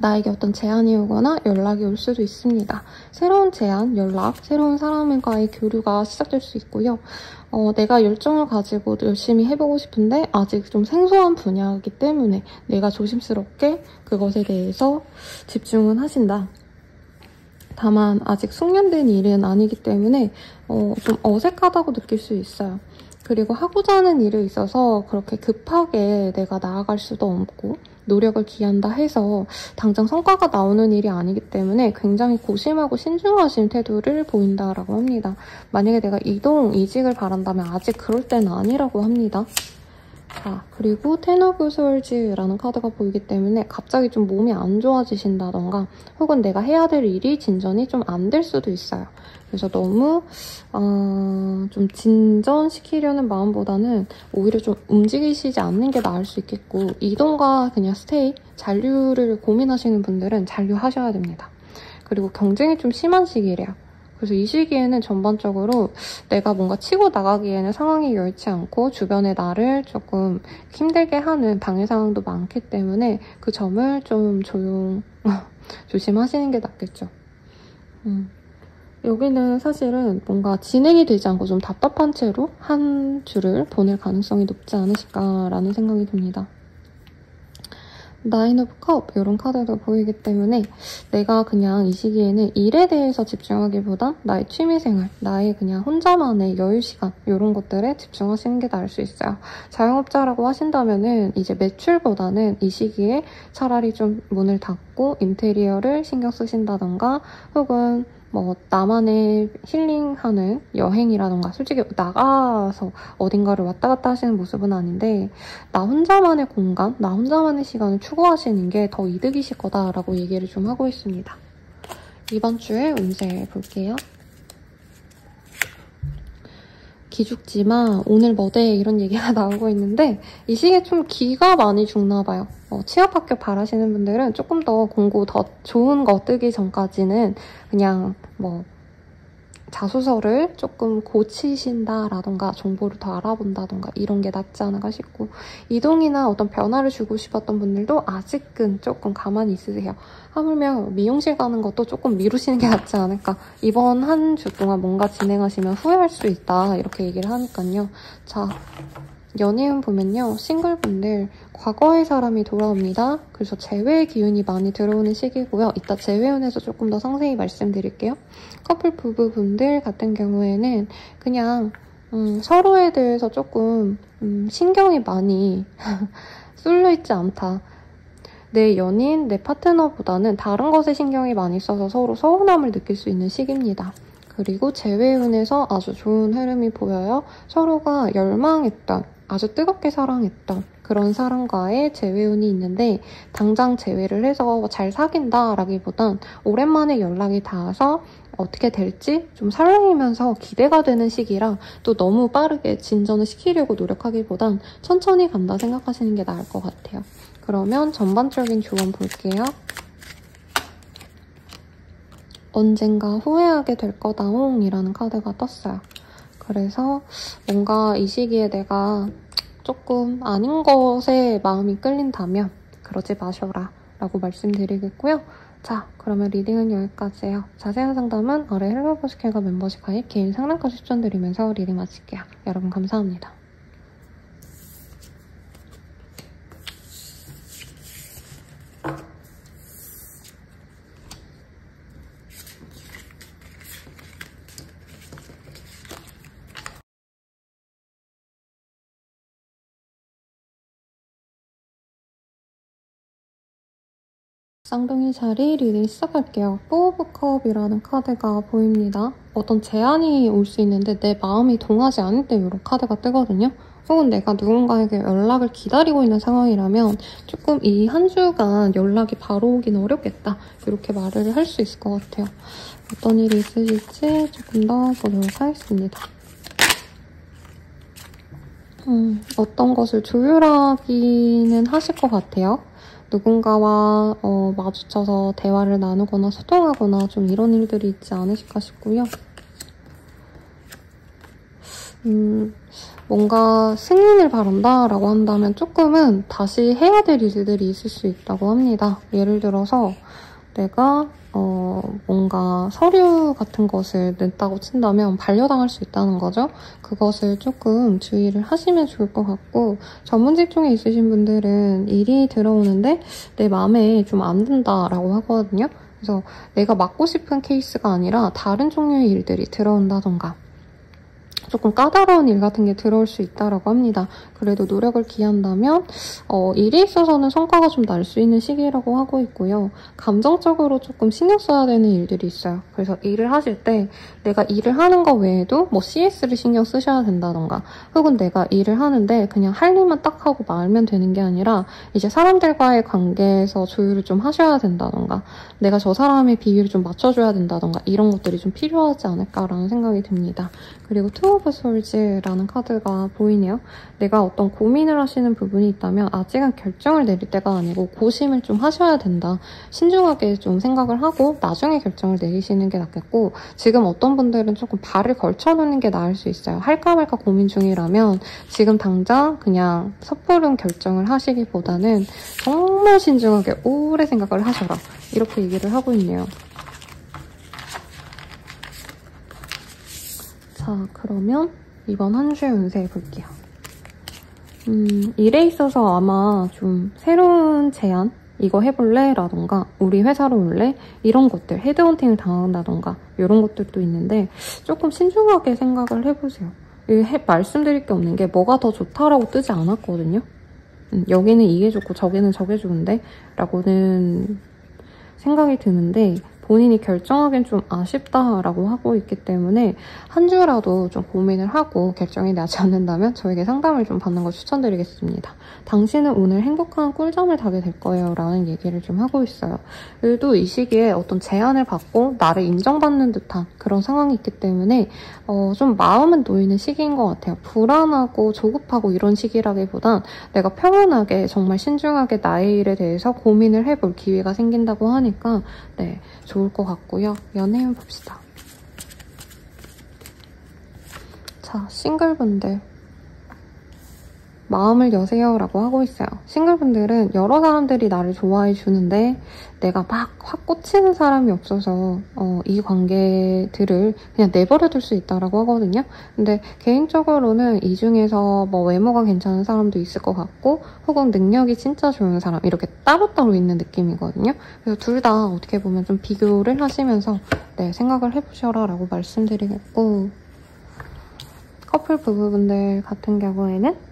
나에게 어떤 제안이 오거나 연락이 올 수도 있습니다. 새로운 제안, 연락, 새로운 사람과의 교류가 시작될 수 있고요. 내가 열정을 가지고 열심히 해보고 싶은데 아직 좀 생소한 분야이기 때문에 내가 조심스럽게 그것에 대해서 집중은 하신다. 다만 아직 숙련된 일은 아니기 때문에 좀 어색하다고 느낄 수 있어요. 그리고 하고자 하는 일에 있어서 그렇게 급하게 내가 나아갈 수도 없고 노력을 기한다 해서 당장 성과가 나오는 일이 아니기 때문에 굉장히 고심하고 신중하신 태도를 보인다라고 합니다. 만약에 내가 이직을 바란다면 아직 그럴 때는 아니라고 합니다. 자, 그리고 텐 오브 스월즈라는 카드가 보이기 때문에 갑자기 좀 몸이 안 좋아지신다던가 혹은 내가 해야 될 일이 진전이 좀 안 될 수도 있어요. 그래서 너무 좀 진전시키려는 마음보다는 오히려 좀 움직이시지 않는 게 나을 수 있겠고 이동과 그냥 스테이, 잔류를 고민하시는 분들은 잔류하셔야 됩니다. 그리고 경쟁이 좀 심한 시기래요. 그래서 이 시기에는 전반적으로 내가 뭔가 치고 나가기에는 상황이 여의치 않고 주변에 나를 조금 힘들게 하는 방해 상황도 많기 때문에 그 점을 좀 조심하시는 게 낫겠죠. 여기는 사실은 뭔가 진행이 되지 않고 좀 답답한 채로 한 주를 보낼 가능성이 높지 않으실까라는 생각이 듭니다. 나인 오브 컵 이런 카드도 보이기 때문에 내가 그냥 이 시기에는 일에 대해서 집중하기보단 나의 취미생활, 나의 그냥 혼자만의 여유시간 이런 것들에 집중하시는 게 나을 수 있어요. 자영업자라고 하신다면은 이제 매출보다는 이 시기에 차라리 좀 문을 닫고 인테리어를 신경 쓰신다던가 혹은 뭐 나만의 힐링하는 여행이라던가 솔직히 나가서 어딘가를 왔다 갔다 하시는 모습은 아닌데 나 혼자만의 공간, 나 혼자만의 시간을 추구하시는 게 더 이득이실 거다라고 얘기를 좀 하고 있습니다. 이번 주에 운세 볼게요. 기죽지마, 오늘 뭐대 이런 얘기가 나오고 있는데 이 시기에 좀 기가 많이 죽나 봐요. 취업학교 바라시는 분들은 조금 더 공고 더 좋은 거 뜨기 전까지는 그냥 뭐 자소서를 조금 고치신다라던가 정보를 더 알아본다던가 이런 게 낫지 않을까 싶고, 이동이나 어떤 변화를 주고 싶었던 분들도 아직은 조금 가만히 있으세요. 하물며 미용실 가는 것도 조금 미루시는 게 낫지 않을까. 이번 한 주 동안 뭔가 진행하시면 후회할 수 있다 이렇게 얘기를 하니까요. 자, 연애운 보면요. 싱글분들 과거의 사람이 돌아옵니다. 그래서 재회의 기운이 많이 들어오는 시기고요. 이따 재회운에서 조금 더 상세히 말씀드릴게요. 커플 부부분들 같은 경우에는 그냥 서로에 대해서 조금 신경이 많이 쏠려있지 않다. 내 연인, 내 파트너보다는 다른 것에 신경이 많이 써서 서로 서운함을 느낄 수 있는 시기입니다. 그리고 재회운에서 아주 좋은 흐름이 보여요. 서로가 열망했던, 아주 뜨겁게 사랑했던 그런 사람과의 재회운이 있는데, 당장 재회를 해서 잘 사귄다라기보단 오랜만에 연락이 닿아서 어떻게 될지 좀 설레이면서 기대가 되는 시기라 또 너무 빠르게 진전을 시키려고 노력하기보단 천천히 간다 생각하시는 게 나을 것 같아요. 그러면 전반적인 조언 볼게요. 언젠가 후회하게 될 거다옹 이라는 카드가 떴어요. 그래서 뭔가 이 시기에 내가 조금 아닌 것에 마음이 끌린다면 그러지 마셔라 라고 말씀드리겠고요. 자, 그러면 리딩은 여기까지예요. 자세한 상담은 아래 헬로버스케가 멤버십 가입 개인 상담까지 추천드리면서 리딩 마칠게요. 여러분 감사합니다. 쌍둥이 자리 리딩 시작할게요. 4 오브 컵이라는 카드가 보입니다. 어떤 제안이 올 수 있는데 내 마음이 동하지 않을 때 이런 카드가 뜨거든요. 혹은 내가 누군가에게 연락을 기다리고 있는 상황이라면 조금 이 한 주간 연락이 바로 오긴 어렵겠다. 이렇게 말을 할 수 있을 것 같아요. 어떤 일이 있으실지 조금 더 보도록 하겠습니다. 어떤 것을 조율하기는 하실 것 같아요. 누군가와 마주쳐서 대화를 나누거나 소통하거나 좀 이런 일들이 있지 않으실까 싶고요. 뭔가 승인을 바란다라고 한다면 조금은 다시 해야 될 일들이 있을 수 있다고 합니다. 예를 들어서 내가 뭔가 서류 같은 것을 냈다고 친다면 반려당할 수 있다는 거죠. 그것을 조금 주의를 하시면 좋을 것 같고, 전문 직종에 있으신 분들은 일이 들어오는데 내 마음에 좀 안 든다라고 하거든요. 그래서 내가 맡고 싶은 케이스가 아니라 다른 종류의 일들이 들어온다던가 조금 까다로운 일 같은 게 들어올 수 있다고 합니다. 그래도 노력을 기한다면 일에 있어서는 성과가 좀 날 수 있는 시기라고 하고 있고요. 감정적으로 조금 신경 써야 되는 일들이 있어요. 그래서 일을 하실 때 내가 일을 하는 거 외에도 뭐 CS를 신경 쓰셔야 된다던가, 혹은 내가 일을 하는데 그냥 할 일만 딱 하고 말면 되는 게 아니라 이제 사람들과의 관계에서 조율을 좀 하셔야 된다던가, 내가 저 사람의 비율을 좀 맞춰줘야 된다던가, 이런 것들이 좀 필요하지 않을까라는 생각이 듭니다. 그리고 투 오브 솔즈라는 카드가 보이네요. 내가 어떤 고민을 하시는 부분이 있다면 아직은 결정을 내릴 때가 아니고 고심을 좀 하셔야 된다. 신중하게 좀 생각을 하고 나중에 결정을 내리시는 게 낫겠고, 지금 어떤 분들은 조금 발을 걸쳐놓는 게 나을 수 있어요. 할까 말까 고민 중이라면 지금 당장 그냥 섣부른 결정을 하시기보다는 정말 신중하게 오래 생각을 하셔라. 이렇게 얘기를 하고 있네요. 자, 그러면 이번 한 주의 운세 볼게요. 일에 있어서 아마 좀 새로운 제안, 이거 해볼래? 라던가 우리 회사로 올래? 이런 것들, 헤드헌팅을 당한다던가 이런 것들도 있는데 조금 신중하게 생각을 해보세요. 말씀드릴 게 없는 게 뭐가 더 좋다라고 뜨지 않았거든요. 여기는 이게 좋고 저기는 저게 좋은데? 라고는 생각이 드는데, 본인이 결정하기엔 좀 아쉽다라고 하고 있기 때문에 한 주라도 좀 고민을 하고 결정이 나지 않는다면 저에게 상담을 좀 받는 걸 추천드리겠습니다. 당신은 오늘 행복한 꿀잠을 자게 될 거예요 라는 얘기를 좀 하고 있어요. 일도 이 시기에 어떤 제안을 받고 나를 인정받는 듯한 그런 상황이 있기 때문에 좀 마음은 놓이는 시기인 것 같아요. 불안하고 조급하고 이런 시기라기보단 내가 평온하게 정말 신중하게 나의 일에 대해서 고민을 해볼 기회가 생긴다고 하니까 네, 좋을 것 같고요. 연애운 봅시다. 자, 싱글분들 마음을 여세요 라고 하고 있어요. 싱글분들은 여러 사람들이 나를 좋아해 주는데 내가 막 확 꽂히는 사람이 없어서 이 관계들을 그냥 내버려 둘 수 있다라고 하거든요. 근데 개인적으로는 이 중에서 뭐 외모가 괜찮은 사람도 있을 것 같고 혹은 능력이 진짜 좋은 사람 이렇게 따로따로 있는 느낌이거든요. 그래서 둘 다 어떻게 보면 좀 비교를 하시면서 네, 생각을 해보셔라 라고 말씀드리겠고 커플 부부분들 같은 경우에는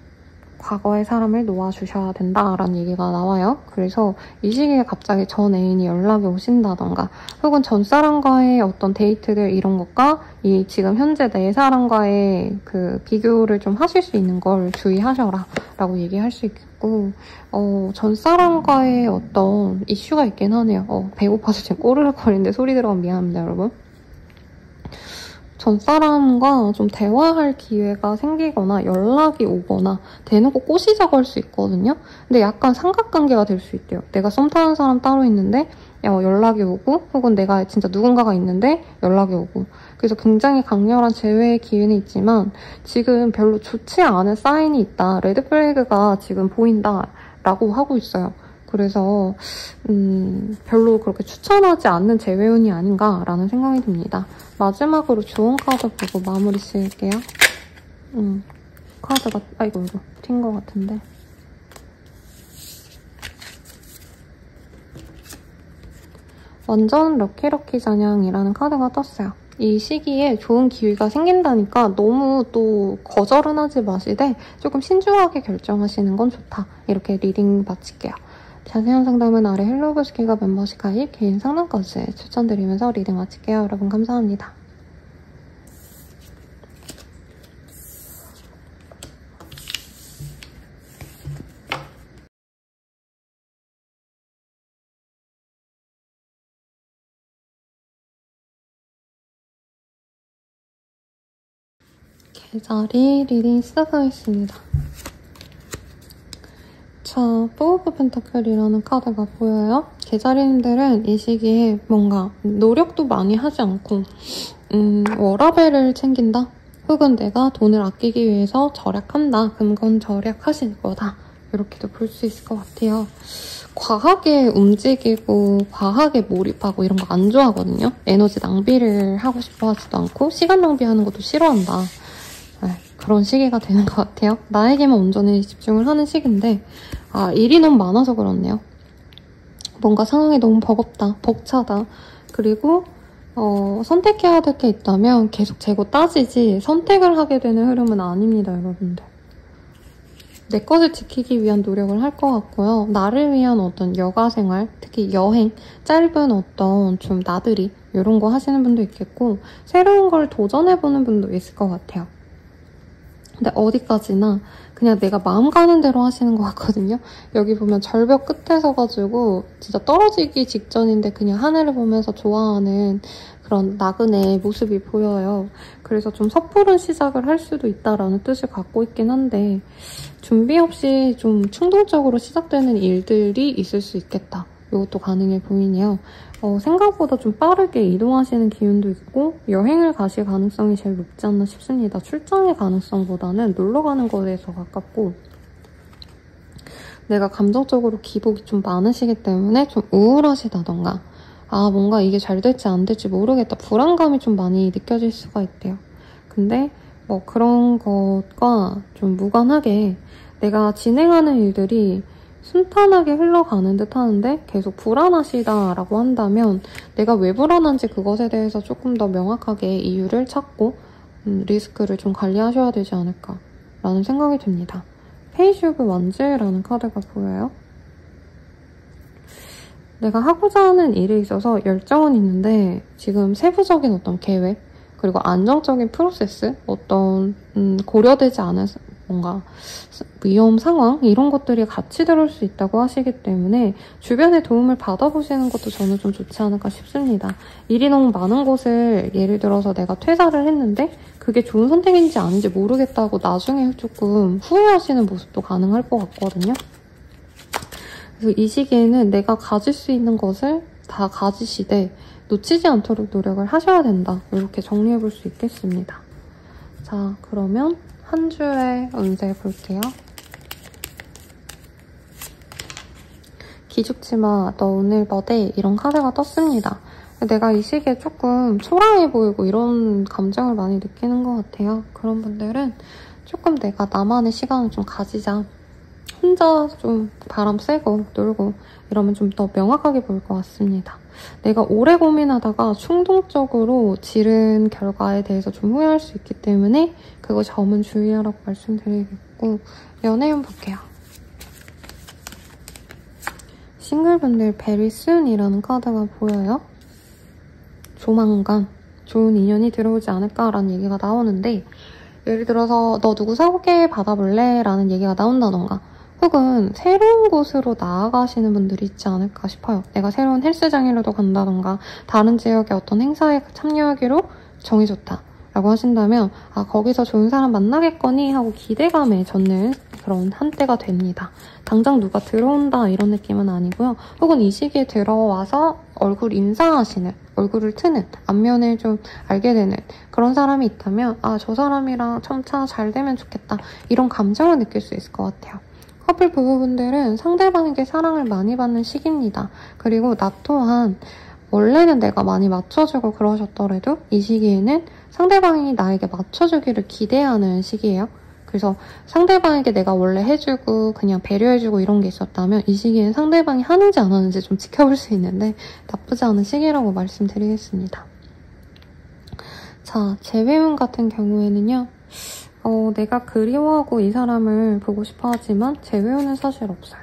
과거의 사람을 놓아주셔야 된다라는 얘기가 나와요. 그래서 이 시기에 갑자기 전 애인이 연락이 오신다던가 혹은 전 사람과의 어떤 데이트들 이런 것과 이 지금 현재 내 사람과의 그 비교를 좀 하실 수 있는 걸 주의하셔라 라고 얘기할 수 있겠고 전 사람과의 어떤 이슈가 있긴 하네요. 배고파서 지금 꼬르륵거리는데 소리 들어가면 미안합니다, 여러분. 전 사람과 좀 대화할 기회가 생기거나 연락이 오거나 대놓고 꼬시자고 할 수 있거든요. 근데 약간 삼각관계가 될 수 있대요. 내가 썸 타는 사람 따로 있는데 연락이 오고 혹은 내가 진짜 누군가가 있는데 연락이 오고 그래서 굉장히 강렬한 재회의 기회는 있지만 지금 별로 좋지 않은 사인이 있다. 레드 플래그가 지금 보인다 라고 하고 있어요. 그래서 별로 그렇게 추천하지 않는 재회운이 아닌가라는 생각이 듭니다. 마지막으로 좋은 카드 보고 마무리 지을게요. 카드가 이거 튄 것 같은데. 완전 럭키럭키 잔향이라는 카드가 떴어요. 이 시기에 좋은 기회가 생긴다니까 너무 또 거절은 하지 마시되 조금 신중하게 결정하시는 건 좋다. 이렇게 리딩 마칠게요. 자세한 상담은 아래 헬로우버스키가 멤버십 가입, 개인 상담까지 추천드리면서 리딩 마칠게요. 여러분 감사합니다. 계자리 리딩 시작하겠습니다. 자, 포 오브 펜타클이라는 카드가 보여요. 계자리님들은 이 시기에 뭔가 노력도 많이 하지 않고 워라밸을 챙긴다? 혹은 내가 돈을 아끼기 위해서 절약한다. 그럼 그건 절약하실 거다. 이렇게도 볼 수 있을 것 같아요. 과하게 움직이고 과하게 몰입하고 이런 거 안 좋아하거든요. 에너지 낭비를 하고 싶어 하지도 않고 시간 낭비하는 것도 싫어한다. 그런 시기가 되는 것 같아요. 나에게만 온전히 집중을 하는 시기인데 일이 너무 많아서 그렇네요. 뭔가 상황이 너무 버겁다, 벅차다. 그리고 선택해야 될 게 있다면 계속 재고 따지지 선택을 하게 되는 흐름은 아닙니다, 여러분들. 내 것을 지키기 위한 노력을 할 것 같고요. 나를 위한 어떤 여가 생활, 특히 여행, 짧은 어떤 좀 나들이 이런 거 하시는 분도 있겠고 새로운 걸 도전해보는 분도 있을 것 같아요. 근데 어디까지나 그냥 내가 마음 가는 대로 하시는 것 같거든요. 여기 보면 절벽 끝에 서가지고 진짜 떨어지기 직전인데 그냥 하늘을 보면서 좋아하는 그런 나그네의 모습이 보여요. 그래서 좀 섣부른 시작을 할 수도 있다라는 뜻을 갖고 있긴 한데 준비 없이 좀 충동적으로 시작되는 일들이 있을 수 있겠다. 이것도 가능해 보이네요. 생각보다 좀 빠르게 이동하시는 기운도 있고 여행을 가실 가능성이 제일 높지 않나 싶습니다. 출장의 가능성보다는 놀러 가는 거에 더 가깝고 내가 감정적으로 기복이 좀 많으시기 때문에 좀 우울하시다던가 뭔가 이게 잘 될지 안 될지 모르겠다. 불안감이 좀 많이 느껴질 수가 있대요. 근데 뭐 그런 것과 좀 무관하게 내가 진행하는 일들이 순탄하게 흘러가는 듯 하는데 계속 불안하시다라고 한다면 내가 왜 불안한지 그것에 대해서 조금 더 명확하게 이유를 찾고 리스크를 좀 관리하셔야 되지 않을까라는 생각이 듭니다. 페이지 오브 완즈라는 카드가 보여요. 내가 하고자 하는 일에 있어서 열정은 있는데 지금 세부적인 어떤 계획 그리고 안정적인 프로세스 어떤 고려되지 않은 뭔가 위험 상황 이런 것들이 같이 들어올 수 있다고 하시기 때문에 주변의 도움을 받아보시는 것도 저는 좀 좋지 않을까 싶습니다. 일이 너무 많은 곳을 예를 들어서 내가 퇴사를 했는데 그게 좋은 선택인지 아닌지 모르겠다고 나중에 조금 후회하시는 모습도 가능할 것 같거든요. 그래서 이 시기에는 내가 가질 수 있는 것을 다 가지시되 놓치지 않도록 노력을 하셔야 된다. 이렇게 정리해볼 수 있겠습니다. 자, 그러면 한 주의 운세 볼게요. 기죽지마, 너 오늘 뭐대? 이런 카드가 떴습니다. 내가 이 시기에 조금 초라해 보이고 이런 감정을 많이 느끼는 것 같아요. 그런 분들은 조금 내가 나만의 시간을 좀 가지자. 혼자 좀 바람 쐬고 놀고 이러면 좀 더 명확하게 보일 것 같습니다. 내가 오래 고민하다가 충동적으로 지른 결과에 대해서 좀 후회할 수 있기 때문에 그거 점은 주의하라고 말씀드리겠고 연애운 볼게요. 싱글분들 very soon이라는 카드가 보여요. 조만간 좋은 인연이 들어오지 않을까라는 얘기가 나오는데 예를 들어서 너 누구 소개 받아볼래? 라는 얘기가 나온다던가 혹은 새로운 곳으로 나아가시는 분들이 있지 않을까 싶어요. 내가 새로운 헬스장이라도 간다던가 다른 지역의 어떤 행사에 참여하기로 정해졌다 라고 하신다면 아 거기서 좋은 사람 만나겠거니 하고 기대감에 젖는 그런 한때가 됩니다. 당장 누가 들어온다 이런 느낌은 아니고요. 혹은 이 시기에 들어와서 얼굴 인사하시는 얼굴을 트는 안면을 좀 알게 되는 그런 사람이 있다면 아 저 사람이랑 점차 잘 되면 좋겠다 이런 감정을 느낄 수 있을 것 같아요. 커플 부부분들은 상대방에게 사랑을 많이 받는 시기입니다. 그리고 나 또한 원래는 내가 많이 맞춰주고 그러셨더라도 이 시기에는 상대방이 나에게 맞춰주기를 기대하는 시기예요. 그래서 상대방에게 내가 원래 해주고 그냥 배려해주고 이런 게 있었다면 이 시기엔 상대방이 하는지 안 하는지 좀 지켜볼 수 있는데 나쁘지 않은 시기라고 말씀드리겠습니다. 자, 재회운 같은 경우에는요. 내가 그리워하고 이 사람을 보고 싶어 하지만 재회운은 사실 없어요.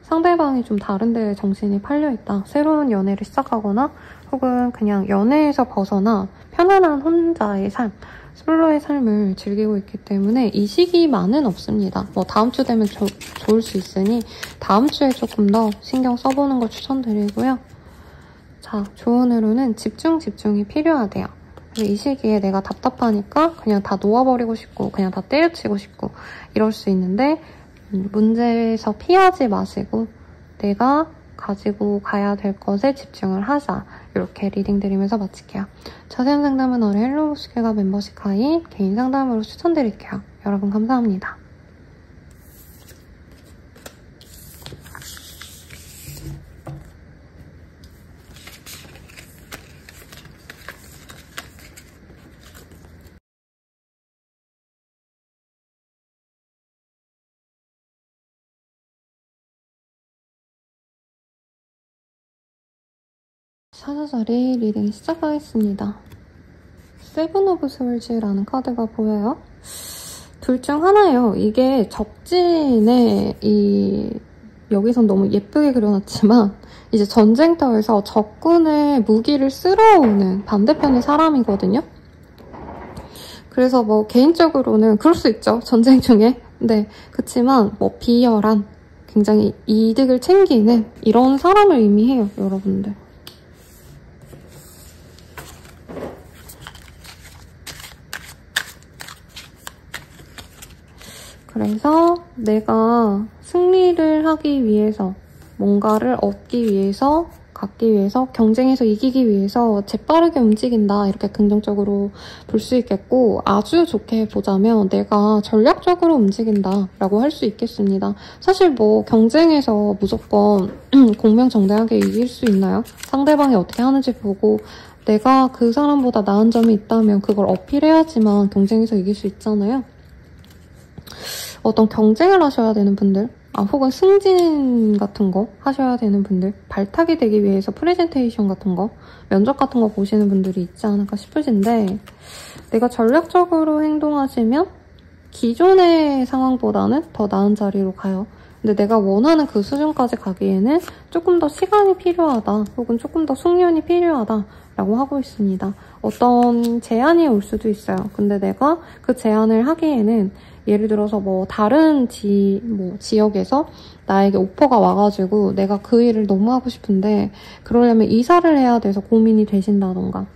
상대방이 좀 다른 데에 정신이 팔려있다. 새로운 연애를 시작하거나 혹은 그냥 연애에서 벗어나 편안한 혼자의 삶, 솔로의 삶을 즐기고 있기 때문에 이 시기만은 없습니다. 뭐 다음 주 되면 좋을 수 있으니 다음 주에 조금 더 신경 써보는 걸 추천드리고요. 자, 조언으로는 집중이 필요하대요. 이 시기에 내가 답답하니까 그냥 다 놓아버리고 싶고 그냥 다 때려치고 싶고 이럴 수 있는데 문제에서 피하지 마시고 내가 가지고 가야 될 것에 집중을 하자. 이렇게 리딩 드리면서 마칠게요. 자세한 상담은 어뢰 헬로우스케가 멤버십 가입 개인 상담으로 추천드릴게요. 여러분 감사합니다. 사자자리 리딩 시작하겠습니다. 세븐 오브 솔즈라는 카드가 보여요. 둘 중 하나예요. 이게 적진에 여기선 너무 예쁘게 그려놨지만 이제 전쟁터에서 적군의 무기를 쓸어오는 반대편의 사람이거든요. 그래서 뭐 개인적으로는 그럴 수 있죠. 전쟁 중에. 네, 그치만 뭐 비열한 굉장히 이득을 챙기는 이런 사람을 의미해요. 여러분들. 그래서 내가 승리를 하기 위해서 뭔가를 얻기 위해서 갖기 위해서 경쟁에서 이기기 위해서 재빠르게 움직인다 이렇게 긍정적으로 볼 수 있겠고 아주 좋게 보자면 내가 전략적으로 움직인다 라고 할 수 있겠습니다. 사실 뭐 경쟁에서 무조건 공명정대하게 이길 수 있나요? 상대방이 어떻게 하는지 보고 내가 그 사람보다 나은 점이 있다면 그걸 어필해야지만 경쟁에서 이길 수 있잖아요. 어떤 경쟁을 하셔야 되는 분들 혹은 승진 같은 거 하셔야 되는 분들 발탁이 되기 위해서 프레젠테이션 같은 거 면접 같은 거 보시는 분들이 있지 않을까 싶으신데 내가 전략적으로 행동하시면 기존의 상황보다는 더 나은 자리로 가요. 근데 내가 원하는 그 수준까지 가기에는 조금 더 시간이 필요하다, 혹은 조금 더 숙련이 필요하다라고 하고 있습니다. 어떤 제안이 올 수도 있어요. 근데 내가 그 제안을 하기에는 예를 들어서 뭐 다른 지역에서 나에게 오퍼가 와가지고 내가 그 일을 너무 하고 싶은데 그러려면 이사를 해야 돼서 고민이 되신다던가,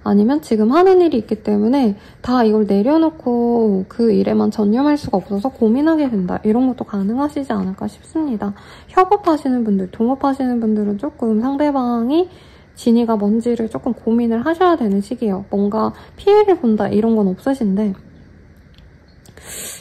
아니면 지금 하는 일이 있기 때문에 다 이걸 내려놓고 그 일에만 전념할 수가 없어서 고민하게 된다, 이런 것도 가능하시지 않을까 싶습니다. 협업하시는 분들, 동업하시는 분들은 조금 상대방이 진위가 뭔지를 조금 고민을 하셔야 되는 시기예요. 뭔가 피해를 본다 이런 건 없으신데,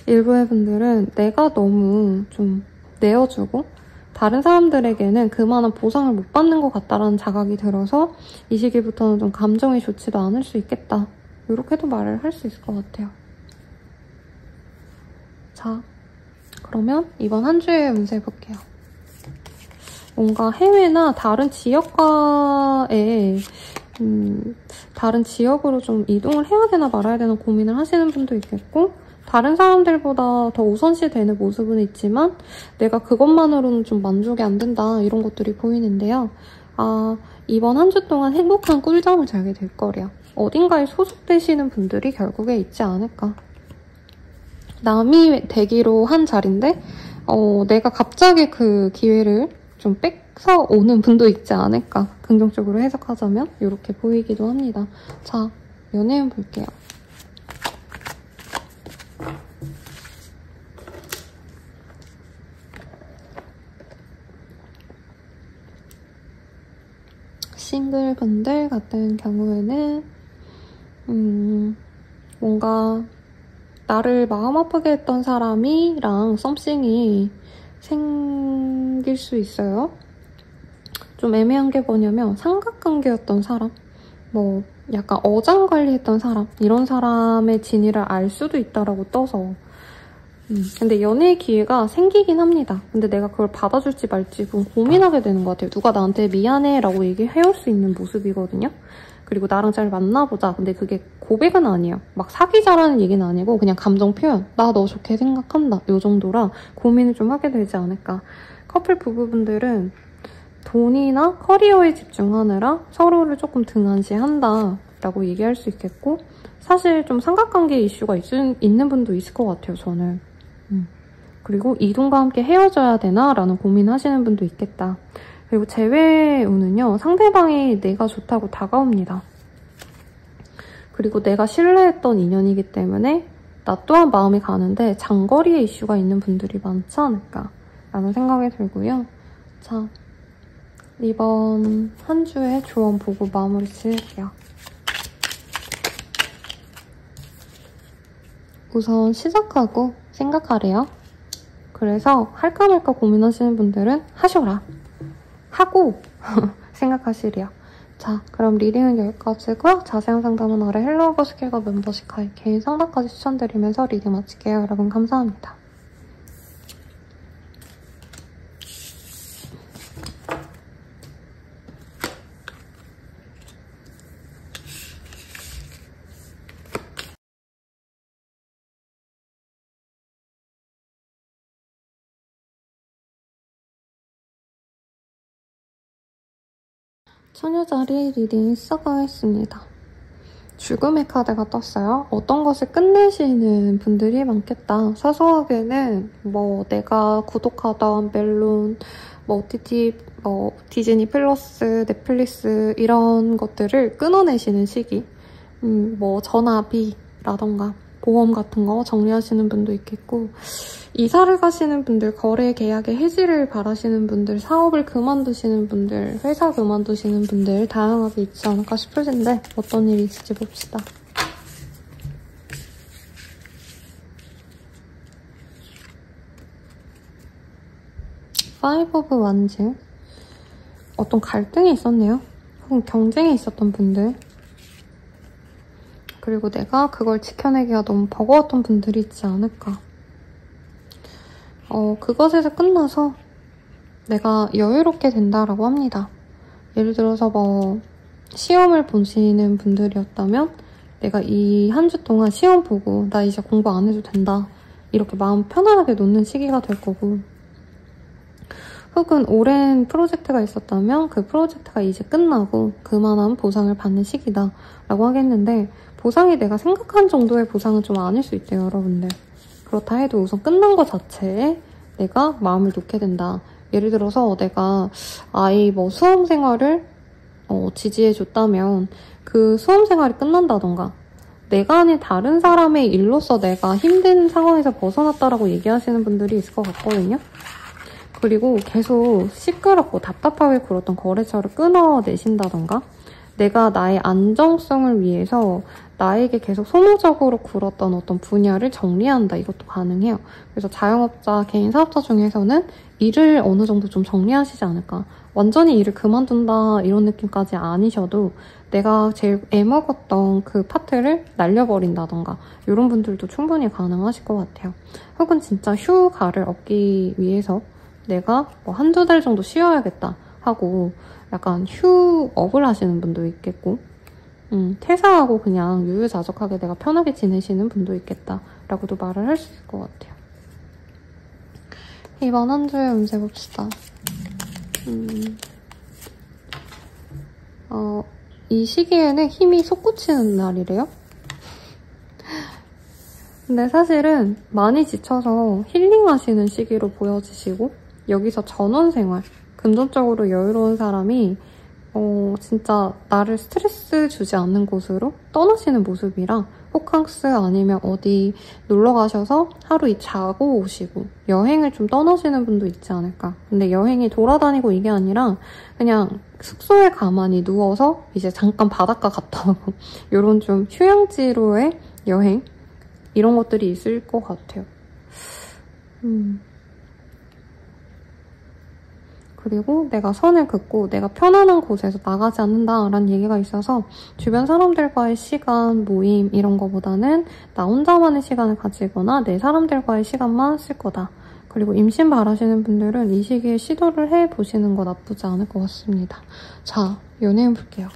일부의 분들은 내가 너무 좀 내어주고 다른 사람들에게는 그만한 보상을 못 받는 것 같다라는 자각이 들어서 이 시기부터는 좀 감정이 좋지도 않을 수 있겠다, 이렇게도 말을 할 수 있을 것 같아요. 자, 그러면 이번 한 주의 운세 볼게요. 뭔가 해외나 다른 지역과의 다른 지역으로 좀 이동을 해야 되나 말아야 되나 고민을 하시는 분도 있겠고, 다른 사람들보다 더 우선시 되는 모습은 있지만 내가 그것만으로는 좀 만족이 안 된다, 이런 것들이 보이는데요. 이번 한 주 동안 행복한 꿀잠을 자게 될 거래요. 어딘가에 소속되시는 분들이 결국에 있지 않을까. 남이 되기로 한 자리인데 내가 갑자기 그 기회를 좀 뺏어 오는 분도 있지 않을까. 긍정적으로 해석하자면 이렇게 보이기도 합니다. 자, 연애운 볼게요. 싱글분들 같은 경우에는 뭔가 나를 마음 아프게 했던 사람이랑 썸씽이 생길 수 있어요. 좀 애매한 게 뭐냐면 삼각관계였던 사람, 뭐 약간 어장관리했던 사람, 이런 사람의 진위를 알 수도 있다라고 떠서 근데 연애의 기회가 생기긴 합니다. 근데 내가 그걸 받아줄지 말지 좀 고민하게 되는 것 같아요. 누가 나한테 미안해 라고 얘기해올 수 있는 모습이거든요. 그리고 나랑 잘 만나보자. 근데 그게 고백은 아니에요. 막 사귀자라는 얘기는 아니고 그냥 감정 표현. 나 너 좋게 생각한다. 이 정도라 고민을 좀 하게 되지 않을까. 커플 부부분들은 돈이나 커리어에 집중하느라 서로를 조금 등한시한다 라고 얘기할 수 있겠고, 사실 좀 삼각관계 이슈가 있는 분도 있을 것 같아요, 저는. 그리고 이동과 함께 헤어져야 되나? 라는 고민하시는 분도 있겠다. 그리고 재회운은요, 상대방이 내가 좋다고 다가옵니다. 그리고 내가 신뢰했던 인연이기 때문에 나 또한 마음이 가는데 장거리의 이슈가 있는 분들이 많지 않을까 라는 생각이 들고요. 자, 이번 한 주의 조언 보고 마무리 지을게요. 우선 시작하고 생각하래요. 그래서 할까 말까 고민하시는 분들은 하셔라. 하고 생각하시래요. 자, 그럼 리딩은 여기까지고요. 자세한 상담은 아래 헬로우버 스킬과 멤버십 가입 개인 상담까지 추천드리면서 리딩 마칠게요. 여러분 감사합니다. 처녀자리 리딩이 시작하겠습니다. 죽음의 카드가 떴어요. 어떤 것을 끝내시는 분들이 많겠다. 사소하게는 뭐 내가 구독하던 멜론, 뭐 OTT, 뭐 디즈니 플러스, 넷플릭스 이런 것들을 끊어내시는 시기. 뭐 전화비라던가 보험 같은 거 정리하시는 분도 있겠고, 이사를 가시는 분들, 거래 계약의 해지를 바라시는 분들, 사업을 그만두시는 분들, 회사 그만두시는 분들 다양하게 있지 않을까 싶으신데 어떤 일이 있을지 봅시다. 파이브 오브 완즈. 어떤 갈등이 있었네요. 혹은 경쟁에 있었던 분들. 그리고 내가 그걸 지켜내기가 너무 버거웠던 분들이 있지 않을까. 그것에서 끝나서 내가 여유롭게 된다라고 합니다. 예를 들어서 뭐 시험을 보시는 분들이었다면 내가 이 한 주 동안 시험 보고 나 이제 공부 안 해도 된다 이렇게 마음 편안하게 놓는 시기가 될 거고, 혹은 오랜 프로젝트가 있었다면 그 프로젝트가 이제 끝나고 그만한 보상을 받는 시기다 라고 하겠는데, 보상이 내가 생각한 정도의 보상은 좀 아닐 수 있대요, 여러분들. 그렇다 해도 우선 끝난 것 자체에 내가 마음을 놓게 된다. 예를 들어서 내가 아이 뭐 수험 생활을 지지해줬다면 그 수험 생활이 끝난다던가, 내가 아닌 다른 사람의 일로서 내가 힘든 상황에서 벗어났다라고 얘기하시는 분들이 있을 것 같거든요. 그리고 계속 시끄럽고 답답하게 굴었던 거래처를 끊어내신다던가, 내가 나의 안정성을 위해서 나에게 계속 소모적으로 굴었던 어떤 분야를 정리한다. 이것도 가능해요. 그래서 자영업자, 개인 사업자 중에서는 일을 어느 정도 좀 정리하시지 않을까. 완전히 일을 그만둔다 이런 느낌까지 아니셔도 내가 제일 애먹었던 그 파트를 날려버린다던가, 이런 분들도 충분히 가능하실 것 같아요. 혹은 진짜 휴가를 얻기 위해서 내가 뭐 한두 달 정도 쉬어야겠다 하고 약간 휴업을 하시는 분도 있겠고, 퇴사하고 그냥 유유자적하게 내가 편하게 지내시는 분도 있겠다라고도 말을 할 수 있을 것 같아요. 이번 한 주의 운세 봅시다. 이 시기에는 힘이 솟구치는 날이래요. 근데 사실은 많이 지쳐서 힐링하시는 시기로 보여지시고, 여기서 전원생활, 금전적으로 여유로운 사람이 진짜 나를 스트레스 주지 않는 곳으로 떠나시는 모습이라, 호캉스 아니면 어디 놀러 가셔서 하루 자고 오시고 여행을 좀 떠나시는 분도 있지 않을까. 근데 여행이 돌아다니고 이게 아니라 그냥 숙소에 가만히 누워서 이제 잠깐 바닷가 갔다 오고 이런 좀 휴양지로의 여행, 이런 것들이 있을 것 같아요. 그리고 내가 선을 긋고 내가 편안한 곳에서 나가지 않는다라는 얘기가 있어서, 주변 사람들과의 시간, 모임 이런 거보다는 나 혼자만의 시간을 가지거나 내 사람들과의 시간만 쓸 거다. 그리고 임신 바라시는 분들은 이 시기에 시도를 해보시는 거 나쁘지 않을 것 같습니다. 자, 연예인 볼게요.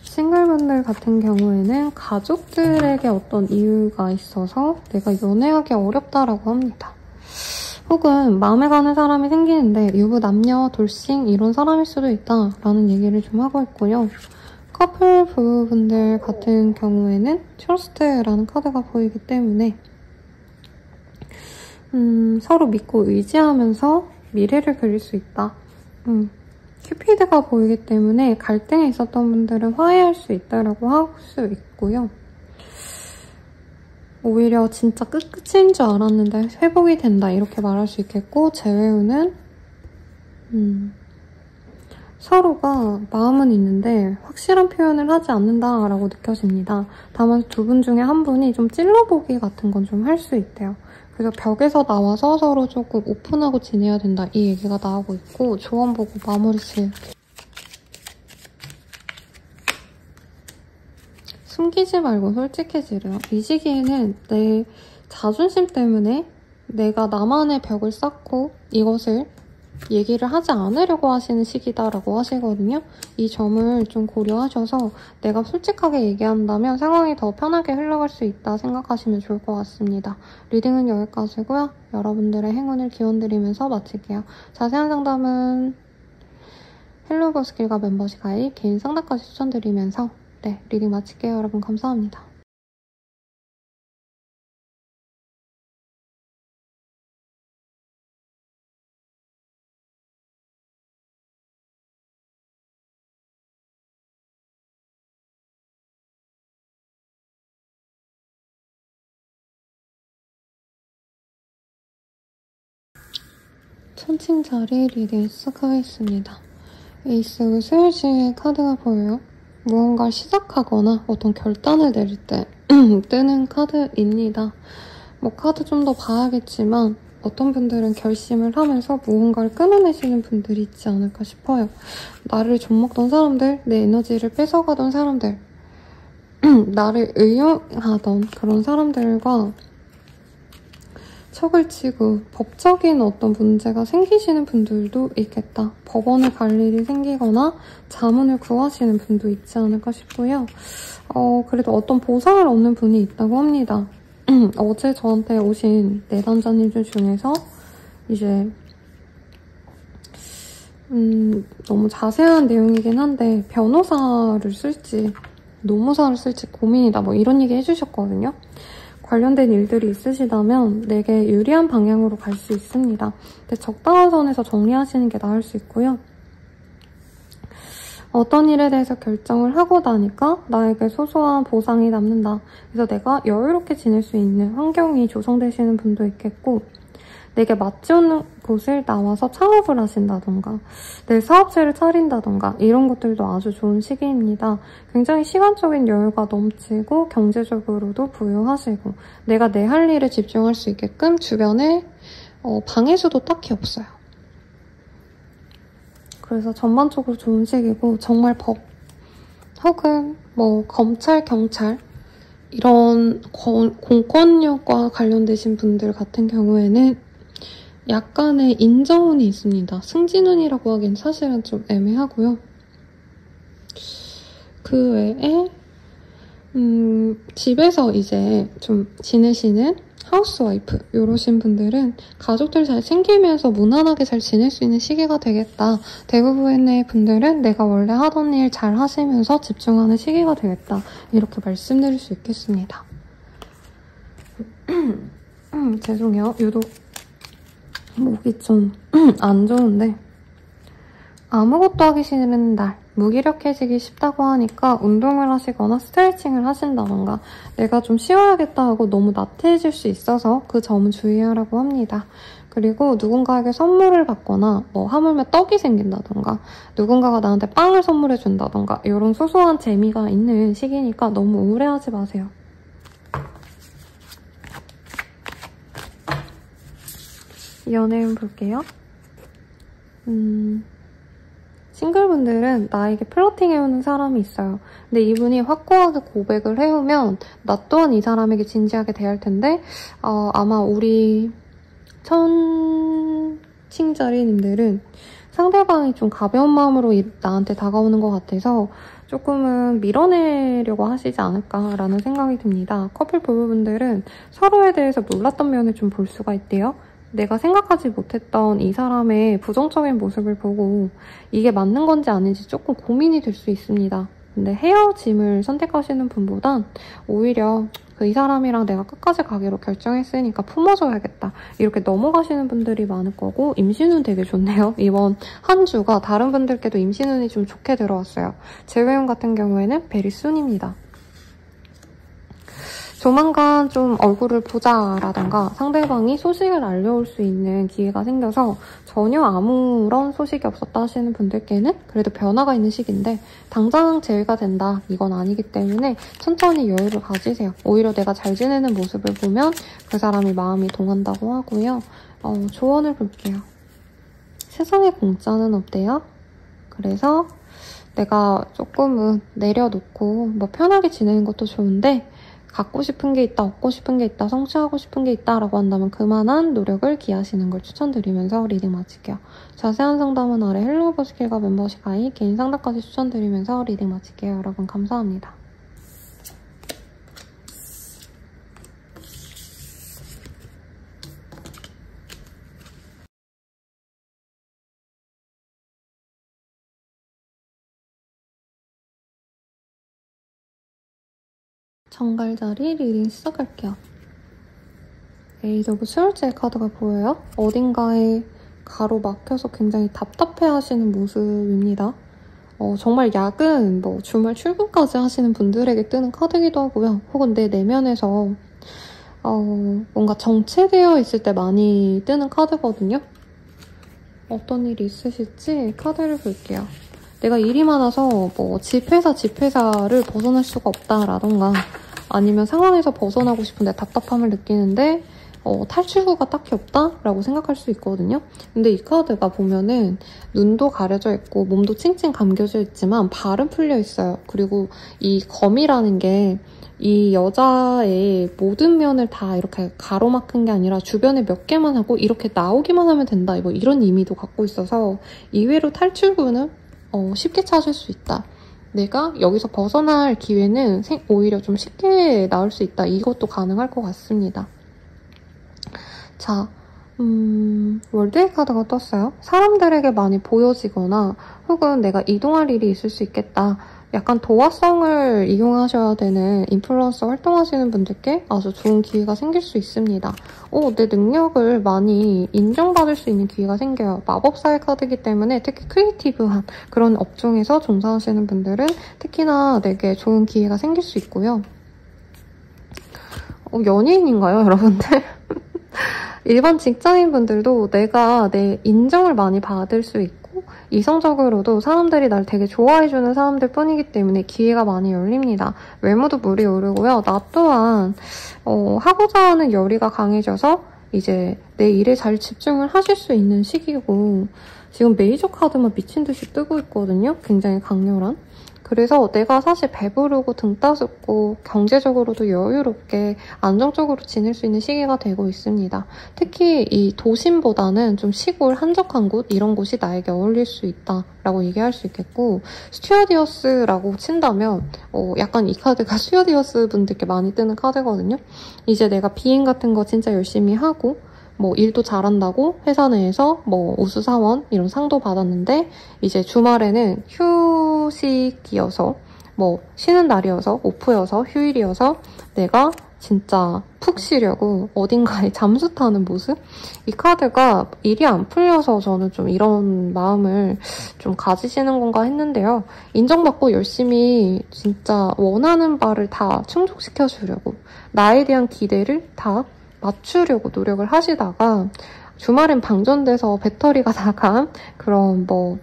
싱글분들 같은 경우에는 가족들에게 어떤 이유가 있어서 내가 연애하기 어렵다라고 합니다. 혹은 마음에 가는 사람이 생기는데 유부남녀, 돌싱 이런 사람일 수도 있다라는 얘기를 좀 하고 있고요. 커플 부부분들 같은 경우에는 트러스트라는 카드가 보이기 때문에 서로 믿고 의지하면서 미래를 그릴 수 있다. 큐피드가 보이기 때문에 갈등에 있었던 분들은 화해할 수 있다라고 할 수 있고요. 오히려 진짜 끝인 줄 알았는데 회복이 된다 이렇게 말할 수 있겠고, 재회우는 서로가 마음은 있는데 확실한 표현을 하지 않는다라고 느껴집니다. 다만 두 분 중에 한 분이 좀 찔러보기 같은 건 좀 할 수 있대요. 그래서 벽에서 나와서 서로 조금 오픈하고 지내야 된다 이 얘기가 나오고 있고, 조언 보고 마무리 지을게요. 숨기지 말고 솔직해지래요. 이 시기에는 내 자존심 때문에 내가 나만의 벽을 쌓고 이것을 얘기를 하지 않으려고 하시는 시기다라고 하시거든요. 이 점을 좀 고려하셔서 내가 솔직하게 얘기한다면 상황이 더 편하게 흘러갈 수 있다 생각하시면 좋을 것 같습니다. 리딩은 여기까지고요. 여러분들의 행운을 기원드리면서 마칠게요. 자세한 상담은 헬로버스킬과 멤버십 가입, 개인 상담까지 추천드리면서 리딩 마칠게요. 여러분 감사합니다. 천칭자리 리딩 시작하겠습니다. 에이스 우슬시의 카드가 보여요. 무언가를 시작하거나 어떤 결단을 내릴 때 뜨는 카드입니다. 뭐 카드 좀 더 봐야겠지만 어떤 분들은 결심을 하면서 무언가를 끊어내시는 분들이 있지 않을까 싶어요. 나를 좀먹던 사람들, 내 에너지를 뺏어가던 사람들, 나를 의용하던 그런 사람들과 척을 치고 법적인 어떤 문제가 생기시는 분들도 있겠다. 법원에 갈 일이 생기거나 자문을 구하시는 분도 있지 않을까 싶고요. 그래도 어떤 보상을 얻는 분이 있다고 합니다. 어제 저한테 오신 내담자님 중에서 이제 너무 자세한 내용이긴 한데 변호사를 쓸지 노무사를 쓸지 고민이다 뭐 이런 얘기 해주셨거든요. 관련된 일들이 있으시다면 내게 유리한 방향으로 갈 수 있습니다. 근데 적당한 선에서 정리하시는 게 나을 수 있고요. 어떤 일에 대해서 결정을 하고 나니까 나에게 소소한 보상이 남는다. 그래서 내가 여유롭게 지낼 수 있는 환경이 조성되시는 분도 있겠고 내게 맞지 않는 곳을 나와서 창업을 하신다던가 내 사업체를 차린다던가 이런 것들도 아주 좋은 시기입니다. 굉장히 시간적인 여유가 넘치고 경제적으로도 부유하시고 내가 내 할 일에 집중할 수 있게끔 주변에 방해수도 딱히 없어요. 그래서 전반적으로 좋은 시기고 정말 법 혹은 뭐 검찰, 경찰 이런 공권력과 관련되신 분들 같은 경우에는 약간의 인정운이 있습니다. 승진운이라고 하기엔 사실은 좀 애매하고요. 그 외에 집에서 이제 좀 지내시는 하우스와이프 이러신 분들은 가족들 잘 챙기면서 무난하게 잘 지낼 수 있는 시기가 되겠다. 대부분의 분들은 내가 원래 하던 일 잘 하시면서 집중하는 시기가 되겠다. 이렇게 말씀드릴 수 있겠습니다. 죄송해요. 유독 목이 좀 안 좋은데 아무것도 하기 싫은 날 무기력해지기 쉽다고 하니까 운동을 하시거나 스트레칭을 하신다던가 내가 좀 쉬어야겠다 하고 너무 나태해질 수 있어서 그 점은 주의하라고 합니다. 그리고 누군가에게 선물을 받거나 뭐 하물며 떡이 생긴다던가 누군가가 나한테 빵을 선물해 준다던가 이런 소소한 재미가 있는 시기니까 너무 우울해하지 마세요. 연애운 볼게요. 싱글분들은 나에게 플러팅해오는 사람이 있어요. 근데 이분이 확고하게 고백을 해오면 나 또한 이 사람에게 진지하게 대할 텐데 아마 우리 천칭자리님들은 상대방이 좀 가벼운 마음으로 나한테 다가오는 것 같아서 조금은 밀어내려고 하시지 않을까라는 생각이 듭니다. 커플 부부분들은 서로에 대해서 몰랐던 면을 좀 볼 수가 있대요. 내가 생각하지 못했던 이 사람의 부정적인 모습을 보고 이게 맞는 건지 아닌지 조금 고민이 될 수 있습니다. 근데 헤어짐을 선택하시는 분보단 오히려 이 사람이랑 내가 끝까지 가기로 결정했으니까 품어줘야겠다. 이렇게 넘어가시는 분들이 많을 거고 임신운 되게 좋네요. 이번 한 주가 다른 분들께도 임신운이 좀 좋게 들어왔어요. 재회운 같은 경우에는 베리순입니다. 조만간 좀 얼굴을 보자라던가 상대방이 소식을 알려올 수 있는 기회가 생겨서 전혀 아무런 소식이 없었다 하시는 분들께는 그래도 변화가 있는 시기인데 당장 제외가 된다 이건 아니기 때문에 천천히 여유를 가지세요. 오히려 내가 잘 지내는 모습을 보면 그 사람이 마음이 동한다고 하고요. 조언을 볼게요. 세상에 공짜는 없대요. 그래서 내가 조금은 내려놓고 뭐 편하게 지내는 것도 좋은데 갖고 싶은 게 있다, 얻고 싶은 게 있다, 성취하고 싶은 게 있다라고 한다면 그만한 노력을 기하시는 걸 추천드리면서 리딩 마칠게요. 자세한 상담은 아래 헬로우버스킬과 멤버십 가입, 개인 상담까지 추천드리면서 리딩 마칠게요. 여러분 감사합니다. 정갈자리 리딩 시작할게요. 에이더브 스월즈의 카드가 보여요. 어딘가에 가로막혀서 굉장히 답답해하시는 모습입니다. 정말 야근, 뭐 주말 출근까지 하시는 분들에게 뜨는 카드이기도 하고요. 혹은 내 내면에서 뭔가 정체되어 있을 때 많이 뜨는 카드거든요. 어떤 일이 있으실지 카드를 볼게요. 내가 일이 많아서 뭐 집회사를 벗어날 수가 없다라던가 아니면 상황에서 벗어나고 싶은데 답답함을 느끼는데 탈출구가 딱히 없다라고 생각할 수 있거든요. 근데 이 카드가 보면은 눈도 가려져 있고 몸도 칭칭 감겨져 있지만 발은 풀려 있어요. 그리고 이 검이라는 게 이 여자의 모든 면을 다 이렇게 가로막은 게 아니라 주변에 몇 개만 하고 이렇게 나오기만 하면 된다. 뭐 이런 의미도 갖고 있어서 이외로 탈출구는 쉽게 찾을 수 있다. 내가 여기서 벗어날 기회는 오히려 좀 쉽게 나올 수 있다. 이것도 가능할 것 같습니다. 자, 월드의 카드가 떴어요. 사람들에게 많이 보여지거나 혹은 내가 이동할 일이 있을 수 있겠다. 약간 도화성을 이용하셔야 되는 인플루언서 활동하시는 분들께 아주 좋은 기회가 생길 수 있습니다. 내 능력을 많이 인정받을 수 있는 기회가 생겨요. 마법사의 카드이기 때문에 특히 크리에이티브한 그런 업종에서 종사하시는 분들은 특히나 내게 좋은 기회가 생길 수 있고요. 연예인인가요, 여러분들? 일반 직장인분들도 내가 내 인정을 많이 받을 수 있고 이성적으로도 사람들이 날 되게 좋아해주는 사람들 뿐이기 때문에 기회가 많이 열립니다. 외모도 물이 오르고요. 나 또한 하고자 하는 열의가 강해져서 이제 내 일에 잘 집중을 하실 수 있는 시기고 지금 메이저 카드만 미친 듯이 뜨고 있거든요. 굉장히 강렬한. 그래서 내가 사실 배부르고 등 따숩고 경제적으로도 여유롭게 안정적으로 지낼 수 있는 시기가 되고 있습니다. 특히 이 도심보다는 좀 시골 한적한 곳 이런 곳이 나에게 어울릴 수 있다라고 얘기할 수 있겠고 스튜어디어스라고 친다면 약간 이 카드가 스튜어디어스 분들께 많이 뜨는 카드거든요. 이제 내가 비행 같은 거 진짜 열심히 하고 뭐 일도 잘한다고 회사 내에서 뭐 우수사원 이런 상도 받았는데 이제 주말에는 휴식이어서 뭐 쉬는 날이어서 오프여서 휴일이어서 내가 진짜 푹 쉬려고 어딘가에 잠수 타는 모습? 이 카드가 일이 안 풀려서 저는 좀 이런 마음을 좀 가지시는 건가 했는데요. 인정받고 열심히 진짜 원하는 바를 다 충족시켜 주려고 나에 대한 기대를 다 맞추려고 노력을 하시다가 주말엔 방전돼서 배터리가 나간 그런 뭐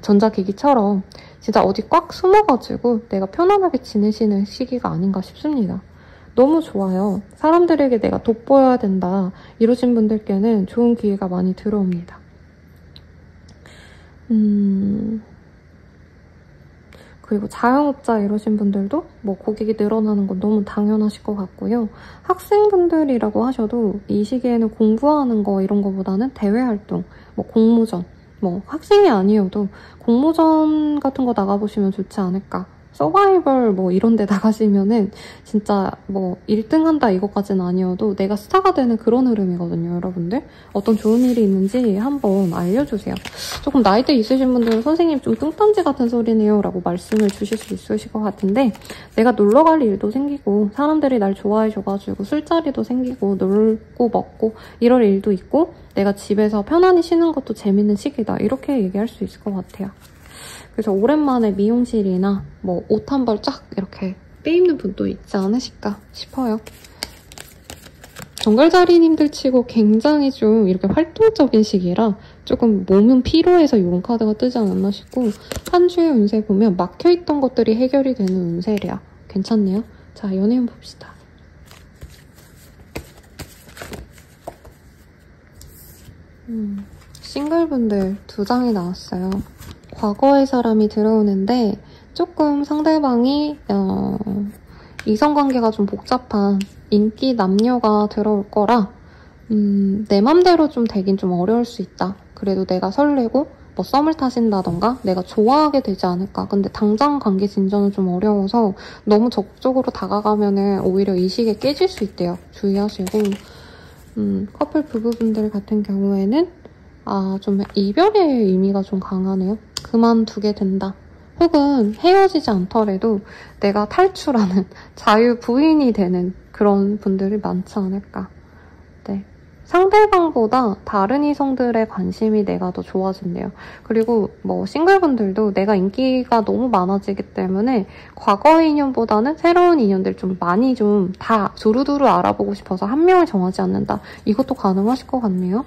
전자기기처럼 진짜 어디 꽉 숨어가지고 내가 편안하게 지내시는 시기가 아닌가 싶습니다. 너무 좋아요. 사람들에게 내가 돋보여야 된다. 이러신 분들께는 좋은 기회가 많이 들어옵니다. 그리고 자영업자 이러신 분들도 뭐 고객이 늘어나는 건 너무 당연하실 것 같고요. 학생분들이라고 하셔도 이 시기에는 공부하는 거 이런 거보다는 대외활동, 뭐 공모전, 뭐 학생이 아니어도 공모전 같은 거 나가보시면 좋지 않을까. 서바이벌 뭐 이런 데 나가시면은 진짜 뭐 1등 한다 이것까지는 아니어도 내가 스타가 되는 그런 흐름이거든요, 여러분들. 어떤 좋은 일이 있는지 한번 알려주세요. 조금 나이대 있으신 분들은 선생님 좀 뚱딴지 같은 소리네요 라고 말씀을 주실 수 있으실 것 같은데 내가 놀러 갈 일도 생기고 사람들이 날 좋아해줘가지고 술자리도 생기고 놀고 먹고 이럴 일도 있고 내가 집에서 편안히 쉬는 것도 재밌는 시기다 이렇게 얘기할 수 있을 것 같아요. 그래서 오랜만에 미용실이나 뭐 옷 한 벌 쫙 이렇게 빼입는 분도 있지 않으실까 싶어요. 정갈자리님들 치고 굉장히 좀 이렇게 활동적인 시기라 조금 몸은 피로해서 이런 카드가 뜨지 않았나 싶고 한 주의 운세 보면 막혀있던 것들이 해결이 되는 운세래야. 괜찮네요. 자, 연애운 봅시다. 싱글분들 2장이 나왔어요. 과거의 사람이 들어오는데 조금 상대방이 이성관계가 좀 복잡한 인기 남녀가 들어올 거라 내 맘대로 좀 되긴 좀 어려울 수 있다. 그래도 내가 설레고 뭐 썸을 타신다던가 내가 좋아하게 되지 않을까. 근데 당장 관계 진전은 좀 어려워서 너무 적극적으로 다가가면은 오히려 이 시기에 깨질 수 있대요. 주의하시고 커플 부부분들 같은 경우에는 좀 이별의 의미가 좀 강하네요. 그만두게 된다. 혹은 헤어지지 않더라도 내가 탈출하는 자유 부인이 되는 그런 분들이 많지 않을까. 네. 상대방보다 다른 이성들의 관심이 내가 더 좋아진대요. 그리고 뭐 싱글분들도 내가 인기가 너무 많아지기 때문에 과거의 인연보다는 새로운 인연들 좀 많이 좀 다 두루두루 알아보고 싶어서 한 명을 정하지 않는다. 이것도 가능하실 것 같네요.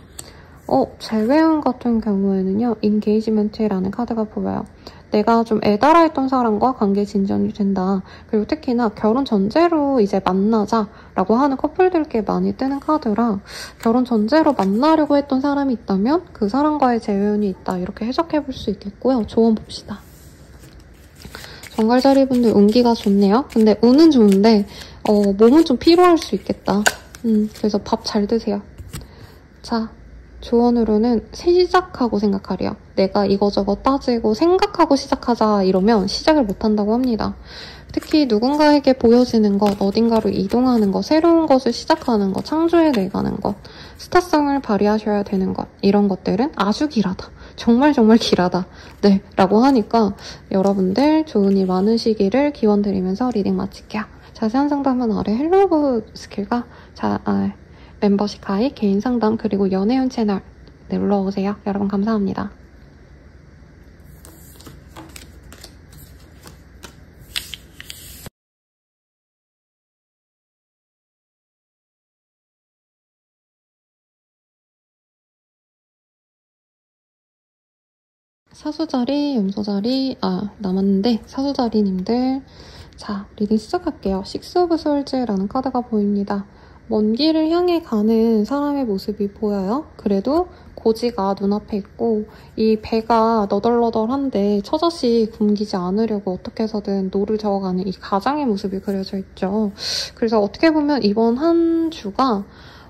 재회운 같은 경우에는요, 인게이지먼트라는 카드가 보여요. 내가 좀 애달아했던 사람과 관계 진전이 된다. 그리고 특히나 결혼 전제로 이제 만나자라고 하는 커플들께 많이 뜨는 카드라 결혼 전제로 만나려고 했던 사람이 있다면 그 사람과의 재회운이 있다. 이렇게 해석해볼 수 있겠고요. 조언 봅시다. 정갈자리분들 운기가 좋네요. 근데 운은 좋은데 몸은 좀 피로할 수 있겠다. 그래서 밥 잘 드세요. 자, 조언으로는 시작하고 생각하래요. 내가 이거저거 따지고 생각하고 시작하자 이러면 시작을 못한다고 합니다. 특히 누군가에게 보여지는 것, 어딘가로 이동하는 것, 새로운 것을 시작하는 것, 창조해내가는 것, 스타성을 발휘하셔야 되는 것, 이런 것들은 아주 길하다. 정말 길하다. 네, 라고 하니까 여러분들 좋은 일 많으시기를 기원드리면서 리딩 마칠게요. 자세한 상담은 아래 헬로우 스킬과 멤버십 가입, 개인 상담, 그리고 연애운 채널 놀러오세요. 여러분 감사합니다. 사수자리, 염소자리, 남았는데 사수자리님들 자, 리딩 시작할게요. 식스 오브 솔즈라는 카드가 보입니다. 먼 길을 향해 가는 사람의 모습이 보여요. 그래도 고지가 눈앞에 있고 이 배가 너덜너덜한데 처자식 굶기지 않으려고 어떻게 해서든 노를 저어가는 이 가장의 모습이 그려져 있죠. 그래서 어떻게 보면 이번 한 주가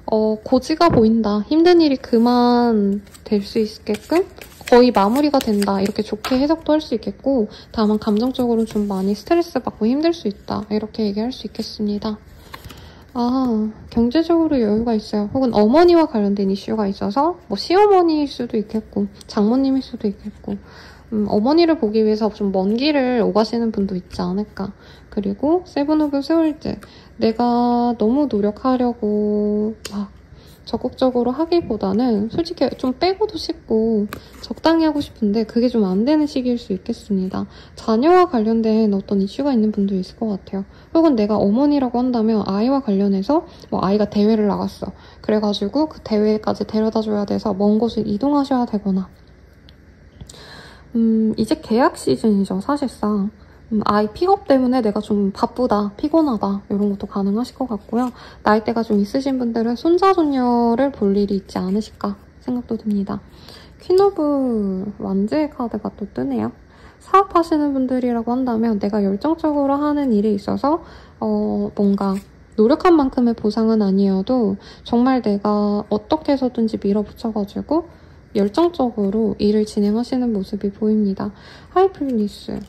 고지가 보인다. 힘든 일이 그만 될 수 있게끔 거의 마무리가 된다. 이렇게 좋게 해석도 할 수 있겠고 다만 감정적으로 좀 많이 스트레스 받고 힘들 수 있다. 이렇게 얘기할 수 있겠습니다. 경제적으로 여유가 있어요. 혹은 어머니와 관련된 이슈가 있어서 뭐 시어머니일 수도 있겠고 장모님일 수도 있겠고 어머니를 보기 위해서 좀 먼 길을 오가시는 분도 있지 않을까. 그리고 세븐 오브 스월드 내가 너무 노력하려고 막 적극적으로 하기보다는 솔직히 좀 빼고도 싶고 적당히 하고 싶은데 그게 좀 안 되는 시기일 수 있겠습니다. 자녀와 관련된 어떤 이슈가 있는 분도 있을 것 같아요. 혹은 내가 어머니라고 한다면 아이와 관련해서 뭐 아이가 대회를 나갔어. 그래가지고 그 대회까지 데려다줘야 돼서 먼 곳을 이동하셔야 되거나 이제 계약 시즌이죠, 사실상. 아이 픽업 때문에 내가 좀 바쁘다, 피곤하다 이런 것도 가능하실 것 같고요. 나이대가 좀 있으신 분들은 손자, 손녀를 볼 일이 있지 않으실까 생각도 듭니다. 퀸 오브 완즈의 카드가 또 뜨네요. 사업하시는 분들이라고 한다면 내가 열정적으로 하는 일에 있어서 뭔가 노력한 만큼의 보상은 아니어도 정말 내가 어떻게 해서든지 밀어붙여가지고 열정적으로 일을 진행하시는 모습이 보입니다. 하이플리스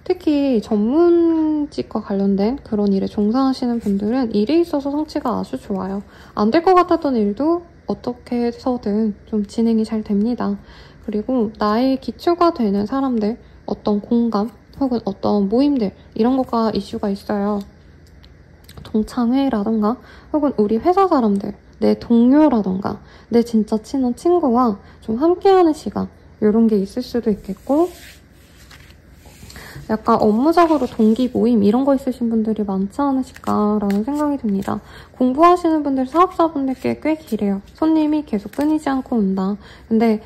특히 전문직과 관련된 그런 일에 종사하시는 분들은 일에 있어서 성취가 아주 좋아요. 안 될 것 같았던 일도 어떻게 해서든 좀 진행이 잘 됩니다. 그리고 나의 기초가 되는 사람들, 어떤 공감 혹은 어떤 모임들 이런 것과 이슈가 있어요. 동창회라던가 혹은 우리 회사 사람들, 내 동료라던가 내 진짜 친한 친구와 좀 함께하는 시간 이런 게 있을 수도 있겠고 약간 업무적으로 동기 모임 이런 거 있으신 분들이 많지 않으실까라는 생각이 듭니다. 공부하시는 분들, 사업자분들께 꽤 길해요. 손님이 계속 끊이지 않고 온다. 근데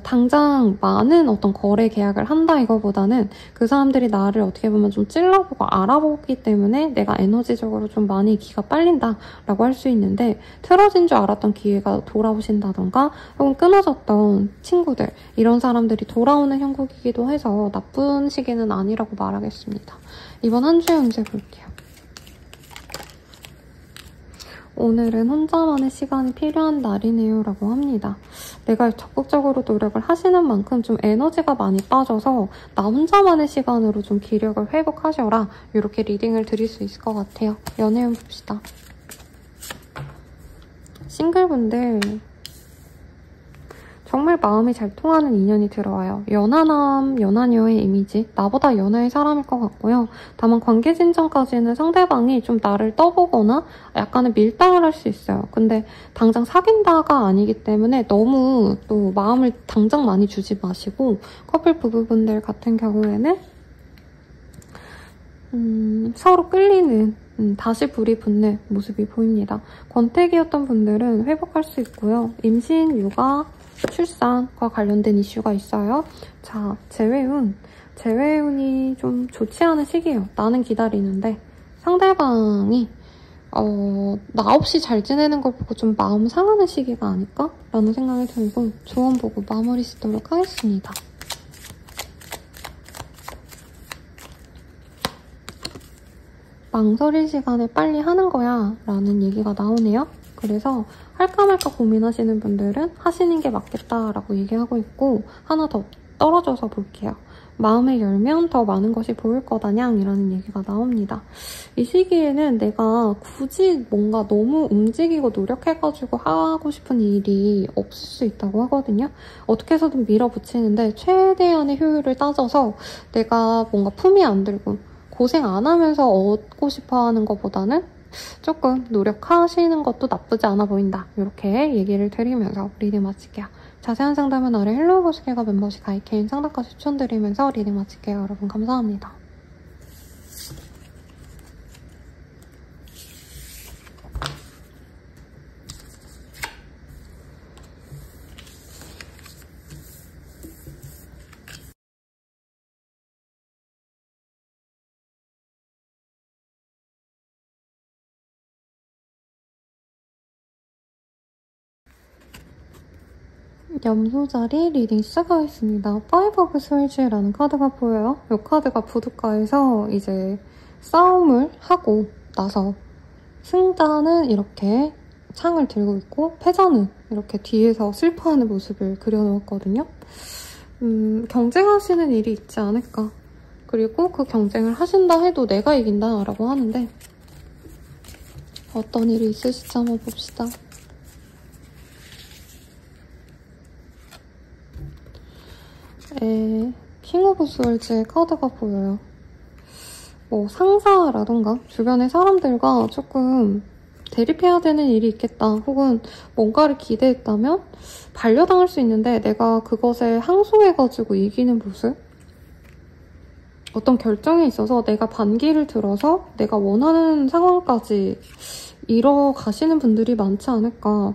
당장 많은 어떤 거래 계약을 한다 이거보다는 그 사람들이 나를 어떻게 보면 좀 찔러보고 알아보기 때문에 내가 에너지적으로 좀 많이 기가 빨린다라고 할 수 있는데 틀어진 줄 알았던 기회가 돌아오신다던가 혹은 끊어졌던 친구들 이런 사람들이 돌아오는 형국이기도 해서 나쁜 시기는 아니라고 말하겠습니다. 이번 한 주의 운세 볼게요. 오늘은 혼자만의 시간이 필요한 날이네요 라고 합니다. 내가 적극적으로 노력을 하시는 만큼 좀 에너지가 많이 빠져서 나 혼자만의 시간으로 좀 기력을 회복하셔라 이렇게 리딩을 드릴 수 있을 것 같아요. 연애운 봅시다. 싱글분들 정말 마음이 잘 통하는 인연이 들어와요. 연하남, 연하녀의 이미지, 나보다 연하의 사람일 것 같고요. 다만 관계 진전까지는 상대방이 좀 나를 떠보거나 약간의 밀당을 할 수 있어요. 근데 당장 사귄다가 아니기 때문에 너무 또 마음을 당장 많이 주지 마시고 커플 부부분들 같은 경우에는 서로 끌리는 다시 불이 붙는 모습이 보입니다. 권태기였던 분들은 회복할 수 있고요. 임신, 육아, 출산과 관련된 이슈가 있어요. 자, 재회운. 재회운이 좀 좋지 않은 시기예요. 나는 기다리는데 상대방이 나 없이 잘 지내는 걸 보고 좀 마음 상하는 시기가 아닐까? 라는 생각이 들고 조언 보고 마무리 짓도록 하겠습니다. 망설일 시간에 빨리 하는 거야 라는 얘기가 나오네요. 그래서 할까 말까 고민하시는 분들은 하시는 게 맞겠다라고 얘기하고 있고, 하나 더 떨어져서 볼게요. 마음을 열면 더 많은 것이 보일 거다냥이라는 얘기가 나옵니다. 이 시기에는 내가 굳이 뭔가 너무 움직이고 노력해가지고 하고 싶은 일이 없을 수 있다고 하거든요. 어떻게 해서든 밀어붙이는데 최대한의 효율을 따져서 내가 뭔가 품이 안 들고 고생 안 하면서 얻고 싶어 하는 것보다는 조금 노력하시는 것도 나쁘지 않아 보인다. 이렇게 얘기를 드리면서 리딩 마칠게요. 자세한 상담은 아래 헬로우 보시개가 멤버십 가입 개인 상담까지 추천드리면서 리딩 마칠게요. 여러분 감사합니다. 염소자리 리딩 시작하겠습니다. 파이브 오브 스월즈라는 카드가 보여요. 이 카드가 부둣가에서 이제 싸움을 하고 나서 승자는 이렇게 창을 들고 있고 패자는 이렇게 뒤에서 슬퍼하는 모습을 그려놓았거든요. 경쟁하시는 일이 있지 않을까. 그리고 그 경쟁을 하신다 해도 내가 이긴다 라고 하는데 어떤 일이 있으실지 한번 봅시다. 킹 오브 스월즈의 카드가 보여요. 뭐 상사라던가 주변의 사람들과 조금 대립해야 되는 일이 있겠다. 혹은 뭔가를 기대했다면 반려당할 수 있는데 내가 그것에 항소해가지고 이기는 모습? 어떤 결정에 있어서 내가 반기를 들어서 내가 원하는 상황까지 이뤄가시는 분들이 많지 않을까.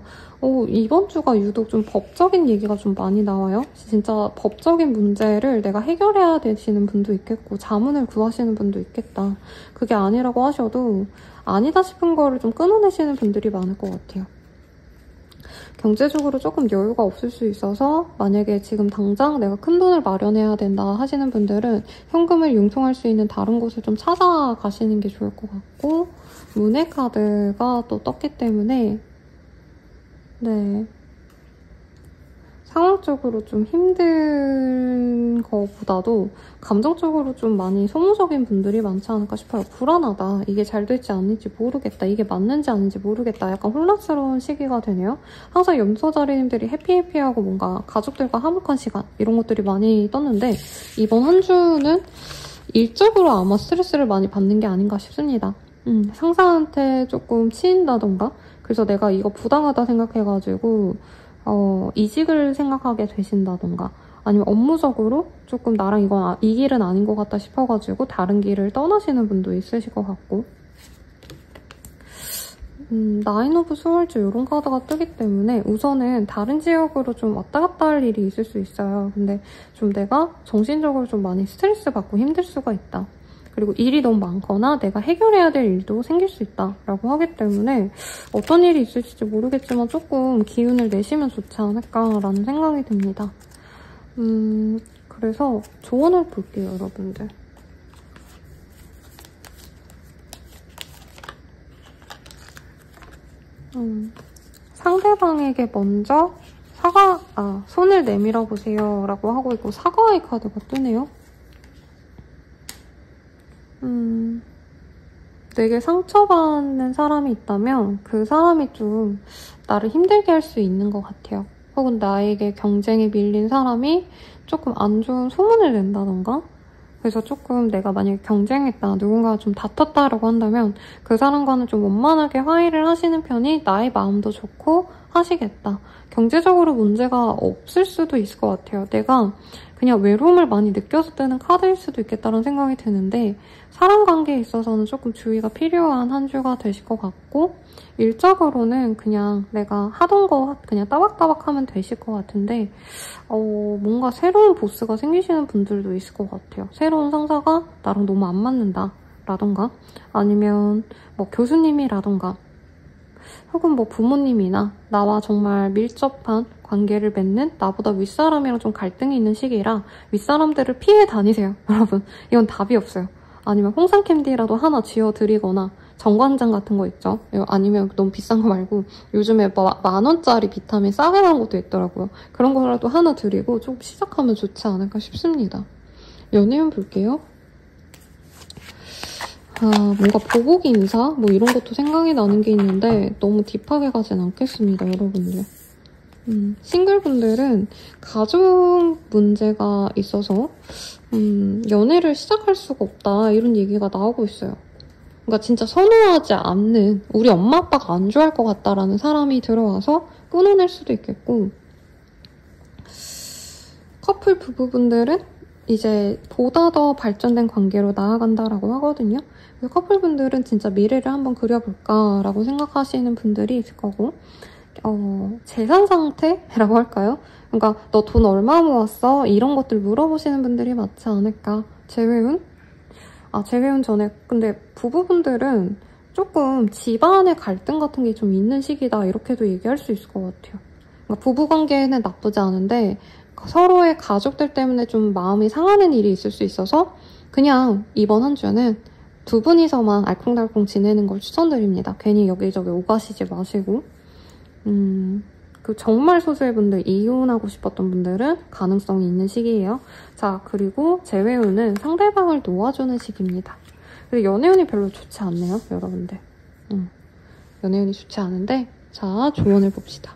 이번 주가 유독 좀 법적인 얘기가 좀 많이 나와요. 진짜 법적인 문제를 내가 해결해야 되시는 분도 있겠고 자문을 구하시는 분도 있겠다. 그게 아니라고 하셔도 아니다 싶은 거를 좀 끊어내시는 분들이 많을 것 같아요. 경제적으로 조금 여유가 없을 수 있어서 만약에 지금 당장 내가 큰 돈을 마련해야 된다 하시는 분들은 현금을 융통할 수 있는 다른 곳을 좀 찾아가시는 게 좋을 것 같고, 문의 카드가 또 떴기 때문에 네, 상황적으로 좀 힘든 것보다도 감정적으로 좀 많이 소모적인 분들이 많지 않을까 싶어요. 불안하다. 이게 잘 될지 아닐지 모르겠다. 이게 맞는지 아닌지 모르겠다. 약간 혼란스러운 시기가 되네요. 항상 염소자리님들이 해피해피하고 뭔가 가족들과 화목한 시간 이런 것들이 많이 떴는데 이번 한 주는 일적으로 아마 스트레스를 많이 받는 게 아닌가 싶습니다. 상사한테 조금 치인다던가 그래서 내가 이거 부당하다 생각해가지고 이직을 생각하게 되신다던가 아니면 업무적으로 조금 나랑 이건 이 길은 아닌 것 같다 싶어가지고 다른 길을 떠나시는 분도 있으실 것 같고, 나인 오브 스월즈 이런 카드가 뜨기 때문에 우선은 다른 지역으로 좀 왔다 갔다 할 일이 있을 수 있어요. 근데 좀 내가 정신적으로 좀 많이 스트레스 받고 힘들 수가 있다. 그리고 일이 너무 많거나 내가 해결해야 될 일도 생길 수 있다라고 하기 때문에 어떤 일이 있을지 모르겠지만 조금 기운을 내시면 좋지 않을까라는 생각이 듭니다. 그래서 조언을 볼게요, 여러분들. 상대방에게 먼저 손을 내밀어 보세요 라고 하고 있고 사과의 카드가 뜨네요. 내게 상처받는 사람이 있다면 그 사람이 좀 나를 힘들게 할 수 있는 것 같아요. 혹은 나에게 경쟁에 밀린 사람이 조금 안 좋은 소문을 낸다던가 그래서 조금 내가 만약에 경쟁했다, 누군가가 좀 다퉜다라고 한다면 그 사람과는 좀 원만하게 화해를 하시는 편이 나의 마음도 좋고 하시겠다. 경제적으로 문제가 없을 수도 있을 것 같아요. 내가 그냥 외로움을 많이 느껴서 뜨는 카드일 수도 있겠다는 생각이 드는데 사람 관계에 있어서는 조금 주의가 필요한 한 주가 되실 것 같고 일적으로는 그냥 내가 하던 거 그냥 따박따박 하면 되실 것 같은데 뭔가 새로운 보스가 생기시는 분들도 있을 것 같아요. 새로운 상사가 나랑 너무 안 맞는다 라던가 아니면 뭐 교수님이라던가 혹은 뭐 부모님이나 나와 정말 밀접한 관계를 맺는 나보다 윗사람이랑 좀 갈등이 있는 시기라 윗사람들을 피해 다니세요. 여러분 이건 답이 없어요. 아니면 홍삼 캔디라도 하나 쥐어드리거나 정관장 같은 거 있죠. 아니면 너무 비싼 거 말고 요즘에 10,000원짜리 비타민 싸게 나온 것도 있더라고요. 그런 거라도 하나 드리고 좀 시작하면 좋지 않을까 싶습니다. 연애운 볼게요. 뭔가 보복 인사? 뭐 이런 것도 생각이 나는 게 있는데 너무 딥하게 가진 않겠습니다, 여러분들. 싱글분들은 가족 문제가 있어서 연애를 시작할 수가 없다 이런 얘기가 나오고 있어요. 그러니까 진짜 선호하지 않는, 우리 엄마 아빠가 안 좋아할 것 같다라는 사람이 들어와서 끊어낼 수도 있겠고, 커플 부부분들은 이제 보다 더 발전된 관계로 나아간다라고 하거든요. 그래서 커플분들은 진짜 미래를 한번 그려볼까라고 생각하시는 분들이 있을 거고, 재산 상태라고 할까요? 그러니까 너 돈 얼마 모았어? 이런 것들 물어보시는 분들이 많지 않을까. 재회운? 재회운 전에 근데 부부분들은 조금 집안의 갈등 같은 게 좀 있는 시기다 이렇게도 얘기할 수 있을 것 같아요. 그러니까 부부관계는 나쁘지 않은데 서로의 가족들 때문에 좀 마음이 상하는 일이 있을 수 있어서 그냥 이번 한 주는 두 분이서만 알콩달콩 지내는 걸 추천드립니다. 괜히 여기저기 오가시지 마시고. 그 정말 소수의 분들, 이혼하고 싶었던 분들은 가능성이 있는 시기예요. 자, 그리고 재회운은 상대방을 놓아주는 시기입니다. 그리고 연애운이 별로 좋지 않네요, 여러분들. 연애운이 좋지 않은데, 자, 조언을 봅시다.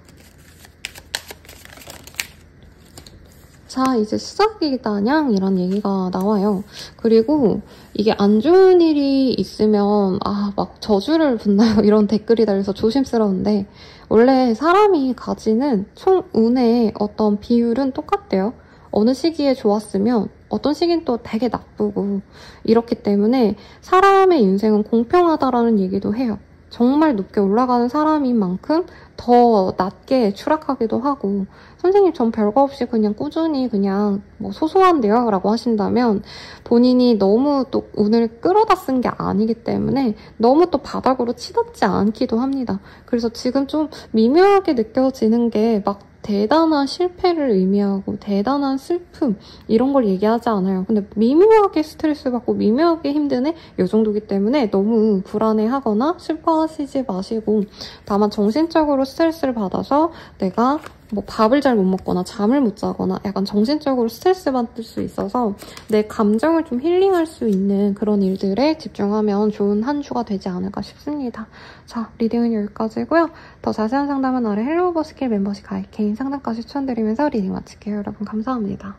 자, 이제 시작이다냥 이런 얘기가 나와요. 그리고 이게 안 좋은 일이 있으면 막 저주를 붓나요? 이런 댓글이 달려서 조심스러운데 원래 사람이 가지는 총 운의 어떤 비율은 똑같대요. 어느 시기에 좋았으면 어떤 시기는 또 되게 나쁘고 이렇기 때문에 사람의 인생은 공평하다라는 얘기도 해요. 정말 높게 올라가는 사람인 만큼 더 낮게 추락하기도 하고 선생님 전 별거 없이 그냥 꾸준히 그냥 뭐 소소한데요? 라고 하신다면 본인이 너무 또 운을 끌어다 쓴 게 아니기 때문에 너무 또 바닥으로 치닫지 않기도 합니다. 그래서 지금 좀 미묘하게 느껴지는 게 막 대단한 실패를 의미하고 대단한 슬픔 이런 걸 얘기하지 않아요. 근데 미묘하게 스트레스 받고 미묘하게 힘든 애 이 정도기 때문에 너무 불안해하거나 슬퍼하시지 마시고 다만 정신적으로 스트레스를 받아서 내가 뭐 밥을 잘 못 먹거나 잠을 못 자거나 약간 정신적으로 스트레스 받을 수 있어서 내 감정을 좀 힐링할 수 있는 그런 일들에 집중하면 좋은 한 주가 되지 않을까 싶습니다. 자, 리딩은 여기까지고요. 더 자세한 상담은 아래 헬로우버 스킬 멤버십 가입 개인 상담까지 추천드리면서 리딩 마칠게요. 여러분 감사합니다.